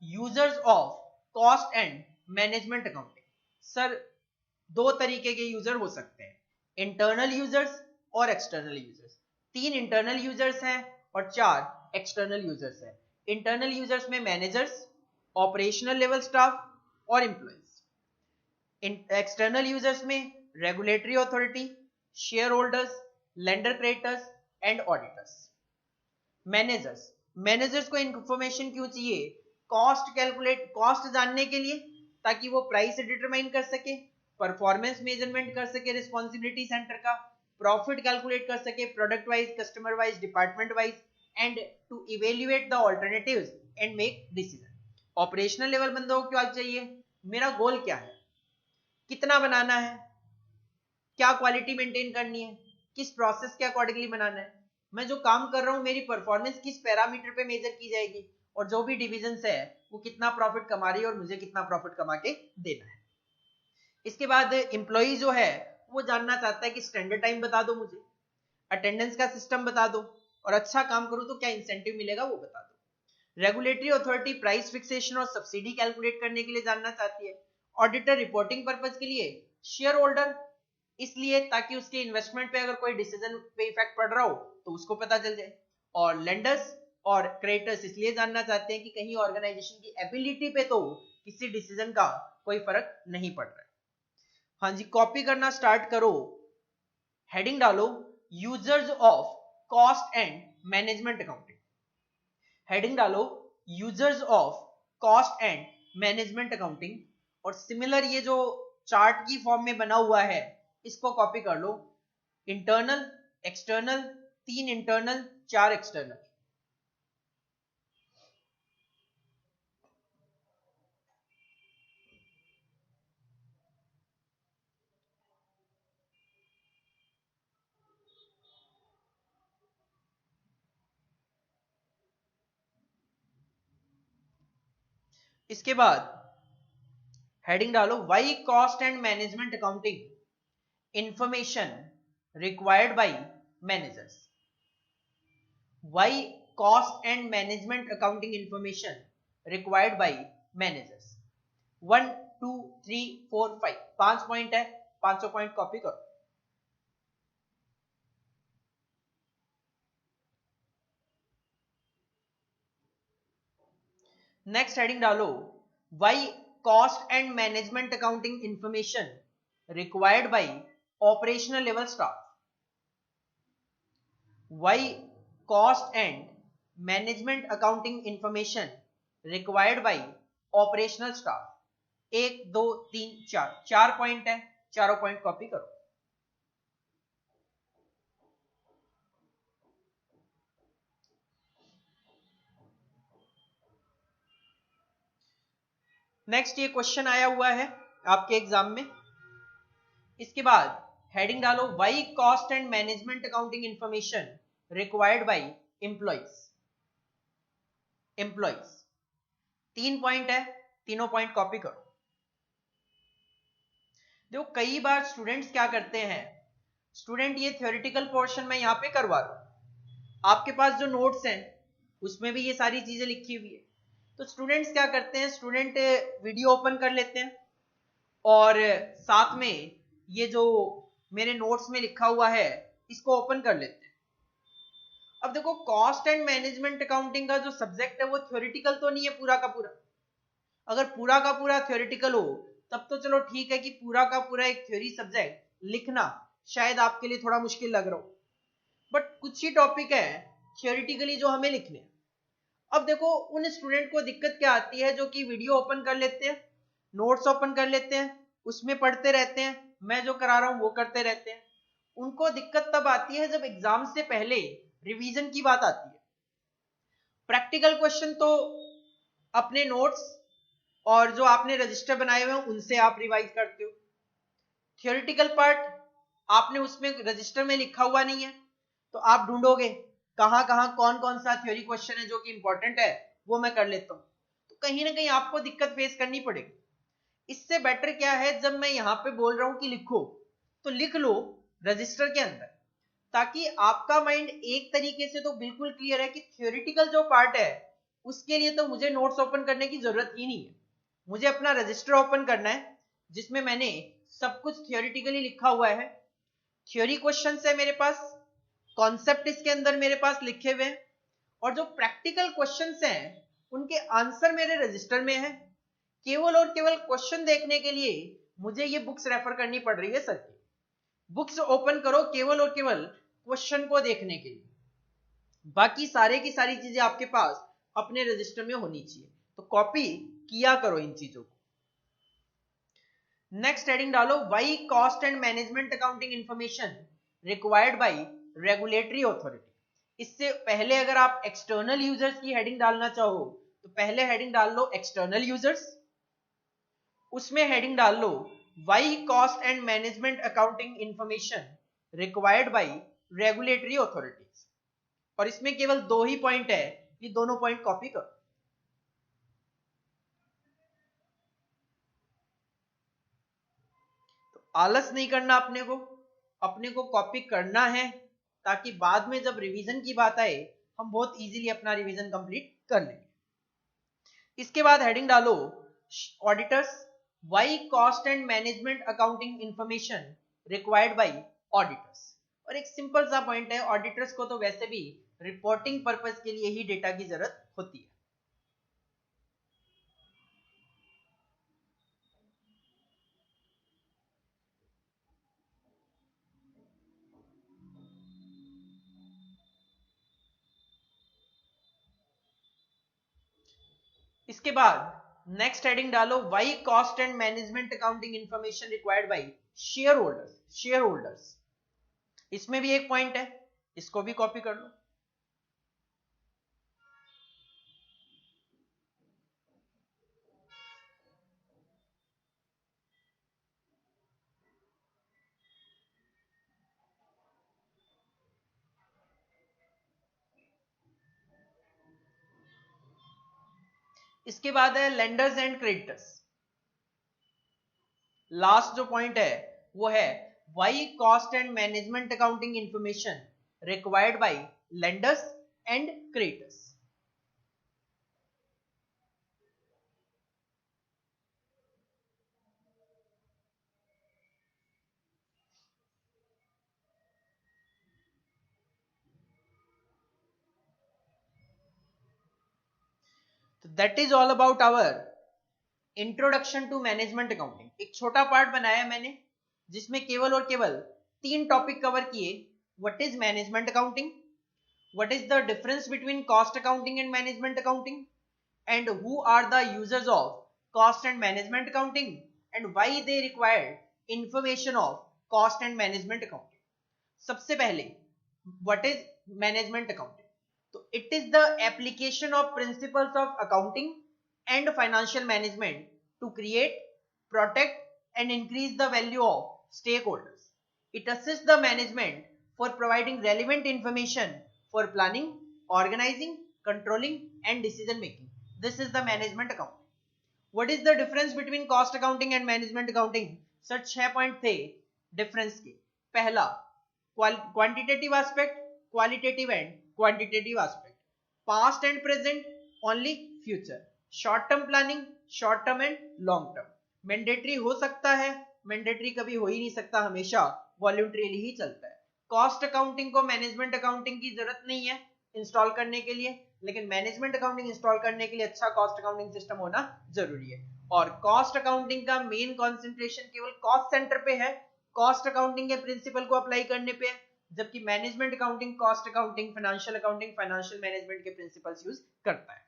users of cost and management accounting? Sir दो तरीके के यूजर हो सकते हैं, इंटरनल यूजर्स और एक्सटर्नल यूजर्स। 3 इंटरनल यूजर्स हैं और 4 एक्सटर्नल यूजर्स हैं। इंटरनल यूजर्स में मैनेजर्स, ऑपरेशनल लेवल स्टाफ और एम्प्लॉइज। एक्सटर्नल यूजर्स में regulatory authority, share holders, lender creditors and auditors. Managers, managers को इंफॉर्मेशन क्यों चाहिए? कॉस्ट जानने के लिए, ताकि वो प्राइस डिटरमाइन कर सके, परफॉर्मेंस मेजरमेंट कर सके रिस्पॉन्सिबिलिटी सेंटर का, प्रॉफिट कैलकुलेट कर सके product wise, customer wise, department wise, and to evaluate the alternatives and make decision. Operational level बंदों को क्या चाहिए? मेरा गोल क्या है, कितना बनाना है, क्या क्वालिटी मेंटेन करनी है, किस प्रोसेस के अकॉर्डिंगली बनाना है, मैं जो काम कर रहा हूं मेरी परफॉर्मेंस किस पैरामीटर पे मेजर की जाएगी, और जो भी डिविजन्स है वो कितना प्रॉफिट कमा रही है और मुझे कितना प्रॉफिट कमा के देना है। इसके बाद एम्प्लॉई जो है वो जानना चाहता है कि स्टैंडर्ड टाइम बता दो मुझे, अटेंडेंस का सिस्टम बता दो, और अच्छा काम करूं तो क्या इंसेंटिव मिलेगा वो बता दो। रेगुलेटरी अथॉरिटी प्राइस फिक्सेशन और सब्सिडी कैलकुलेट करने के लिए जानना चाहती है। ऑडिटर रिपोर्टिंग पर्पज के लिए, शेयर होल्डर इसलिए ताकि उसके इन्वेस्टमेंट पे अगर कोई डिसीजन पे इफेक्ट पड़ रहा हो तो उसको पता चल जाए, और लेंडर्स और क्रेडिटर्स इसलिए जानना चाहते हैं कि कहीं ऑर्गेनाइजेशन की एबिलिटी पे तो किसी डिसीजन का कोई फर्क नहीं पड़ रहा है। हाँ जी, कॉपी करना स्टार्ट करो। हेडिंग डालो users of cost and management accounting. Heading डालो users of cost and management accounting, और सिमिलर ये जो चार्ट की फॉर्म में बना हुआ है इसको कॉपी कर लो। Internal, external, 3 internal 4 external. इसके बाद हेडिंग डालो why cost and management accounting information required by managers. Why cost and management accounting information required by managers. 1 2 3 4 5 5 point है, 500 पॉइंट कॉपी करो। नेक्स्ट हेडिंग डालो why cost and management accounting information required by operational level staff. Why cost and management accounting information required by operational staff. 1 2 3 4 4 point है, चारों पॉइंट कॉपी करो। नेक्स्ट ये क्वेश्चन आया हुआ है आपके एग्जाम में। इसके बाद हेडिंग डालो why cost and management accounting information required bye employees. Employees 3 point है, तीनों पॉइंट कॉपी करो। देखो कई बार स्टूडेंट्स क्या करते हैं, स्टूडेंट ये थ्योरेटिकल पोर्शन में यहां पे करवा रहा हूं, आपके पास जो नोट्स हैं उसमें भी ये सारी चीजें लिखी हुई है। तो स्टूडेंट्स क्या करते हैं, स्टूडेंट वीडियो ओपन कर लेते हैं और साथ में ये जो मेरे नोट्स में लिखा हुआ है इसको ओपन कर लेते हैं। अब देखो कॉस्ट एंड मैनेजमेंट अकाउंटिंग का जो सब्जेक्ट है वो थ्योरेटिकल तो नहीं है पूरा का पूरा। अगर पूरा का पूरा थ्योरेटिकल हो तब तो चलो ठीक है कि पूरा का पूरा एक थ्योरी सब्जेक्ट लिखना शायद आपके लिए थोड़ा मुश्किल लग रहा हो, बट कुछ ही टॉपिक है थ्योरेटिकली जो हमें लिखने हैं। अब देखो उन स्टूडेंट को दिक्कत क्या आती है जो कि वीडियो ओपन कर लेते हैं, नोट्स ओपन कर लेते हैं, उसमें पढ़ते रहते हैं, मैं जो करा रहा हूं वो करते रहते हैं। उनको दिक्कत तब आती है जब एग्जाम से पहले रिवीजन की बात आती है। प्रैक्टिकल क्वेश्चन तो अपने नोट्स और जो आपने रजिस्टर बनाए हुए हैं उनसे आप रिवाइज करते हो। थ्योरेटिकल पार्ट आपने उसमें रजिस्टर में लिखा हुआ नहीं है तो आप ढूंढोगे कहां कहां कौन कौन सा थ्योरी क्वेश्चन है जो कि इंपॉर्टेंट है, वो मैं कर लेता हूं। तो कहीं ना कहीं आपको दिक्कत फेस करनी पड़ेगी। इससे बेटर क्या है, जब मैं यहां पे बोल रहा हूं कि लिखो तो लिख लो रजिस्टर के अंदर, ताकि आपका माइंड एक तरीके से तो बिल्कुल क्लियर है कि थ्योरेटिकल जो पार्ट है उसके लिए तो मुझे नोट्स ओपन करने की जरूरत ही नहीं है। मुझे अपना रजिस्टर ओपन करना है जिसमें मैंने सब कुछ थ्योरेटिकली लिखा हुआ है, थ्योरी क्वेश्चंस है मेरे पास, कॉन्सेप्ट इसके अंदर मेरे पास लिखे हुए हैं, और जो प्रैक्टिकल क्वेश्चंस हैं उनके आंसर मेरे रजिस्टर में है। केवल और केवल क्वेश्चन देखने के लिए मुझे ये बुक्स रेफर करनी पड़ रही है सर की। बुक्स ओपन करो केवल और केवल क्वेश्चन को देखने के लिए, बाकी सारे की सारी चीजें आपके पास अपने रजिस्टर में होनी चाहिए। तो कॉपी किया करो इन चीजों को। नेक्स्ट हेडिंग डालो why cost and management accounting information required by regulatory authority. इससे पहले अगर आप एक्सटर्नल यूजर्स की हेडिंग डालना चाहो तो पहले हेडिंग डाल लो एक्सटर्नल यूजर्स, उसमें हेडिंग डाल लो why cost and management accounting information required by regulatory authorities. और इसमें केवल 2 ही पॉइंट है, ये दोनों पॉइंट कॉपी करो। तो आलस नहीं करना अपने को कॉपी करना है, ताकि बाद में जब रिवीजन की बात आए हम बहुत इजीली अपना रिवीजन कंप्लीट कर लेंगे। इसके बाद हेडिंग डालो auditors, why cost and management accounting information required bye auditors. और एक सिंपल सा पॉइंट है, ऑडिटर्स को तो वैसे भी रिपोर्टिंग पर्पस के लिए ही डेटा की जरूरत होती है। इसके बाद नेक्स्ट हेडिंग डालो why cost and management accounting information required bye share holders. Share holders इसमें भी एक पॉइंट है, इसको भी कॉपी कर लो। इसके बाद है लेंडर्स एंड क्रेडिटर्स। लास्ट जो पॉइंट है वो है why cost and management accounting information required by lenders and creditors. तो that is all about our introduction to management accounting. एक छोटा पार्ट बनाया मैंने जिसमें केवल और केवल 3 टॉपिक कवर किए। What is management accounting, what is the difference between cost accounting and management accounting, and who are the users of cost and management accounting, and why they require information of cost and management accounting. सबसे पहले what is management accounting? तो it is the application of principles of accounting and financial management to create, protect and increase the value of stakeholders. It assists the management for providing relevant information for planning, organizing, controlling and decision making. This is the management accounting. What is the difference between cost accounting and management accounting? Sir 6 point थे डिफरेंस के. पहला quantitative aspect, qualitative and quantitative aspect, past and present, only future, short term planning, short term and long term. Mandatory हो सकता है, मैंडेटरी कभी हो ही नहीं सकता, हमेशा वॉलंटरीली ही चलता है. कॉस्ट अकाउंटिंग को मैनेजमेंट अकाउंटिंग की जरूरत नहीं है इंस्टॉल करने के लिए, लेकिन मैनेजमेंट अकाउंटिंग इंस्टॉल करने के लिए अच्छा कॉस्ट अकाउंटिंग सिस्टम होना जरूरी है. और कॉस्ट अकाउंटिंग का मेन कंसंट्रेशन केवल कॉस्ट सेंटर पे है, कॉस्ट अकाउंटिंग के प्रिंसिपल को अप्लाई करने पे है, जबकि management accounting, cost accounting, financial accounting, financial management के प्रिंसिपल्स यूज करता है.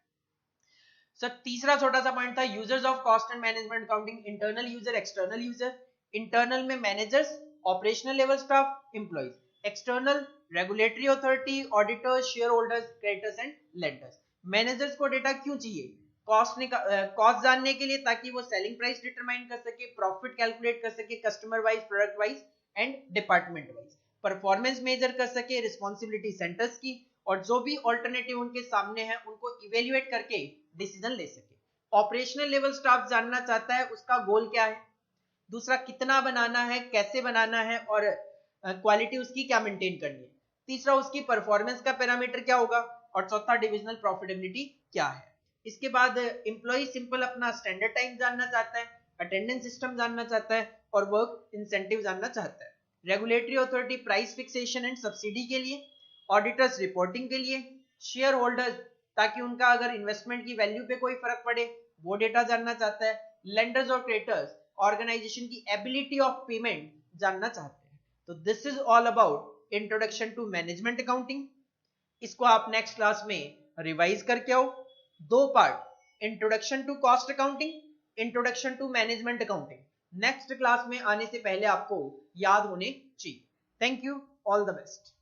सर तीसरा छोटा सा पॉइंट था users of cost and management accounting, internal user, external user. Internal में managers, operational level staff, employees. External regulatory authority, auditors, shareholders, creditors and lenders. Managers को डेटा क्यों चाहिए? कॉस्ट जानने के लिए, ताकि वो सेलिंग प्राइस डिटरमाइन कर सके, प्रॉफिट कैलकुलेट कर सके customer wise, product wise and department wise, performance measure कर सके रिस्पॉन्सिबिलिटी सेंटर्स की, और जो भी ऑल्टरनेटिव उनके सामने है उनको इवेल्युएट करके डिसीजन ले सके. ऑपरेशनल लेवल स्टाफ जानना चाहता है उसका गोल क्या है, दूसरा कितना बनाना है, कैसे बनाना है, और क्वालिटी उसकी क्या मेंटेन करनी है, तीसरा उसकी परफॉर्मेंस का पैरामीटर क्या होगा, और चौथा डिविजनल प्रॉफिटेबिलिटी क्या है. इसके बाद एम्प्लॉय सिंपल अपना स्टैंडर्ड टाइम जानना चाहता है, अटेंडेंस सिस्टम जानना चाहता है और वर्क इंसेंटिव जानना चाहता है. Regulatory authority price fixation and subsidy के लिए, ऑडिटर्स रिपोर्टिंग के लिए, शेयर होल्डर्स ताकि उनका अगर इन्वेस्टमेंट की वैल्यू पे कोई फर्क पड़े वो डेटा जानना चाहता है, लेंडर्स और क्रेडिटर्स ऑर्गेनाइजेशन की एबिलिटी ऑफ पेमेंट जानना चाहते हैं. तो this is all about introduction to management accounting. इसको आप नेक्स्ट क्लास में रिवाइज करके आओ. 2 part, introduction to cost accounting, introduction to management accounting, next class में आने से पहले आपको याद होने चाहिए. Thank you, all the best.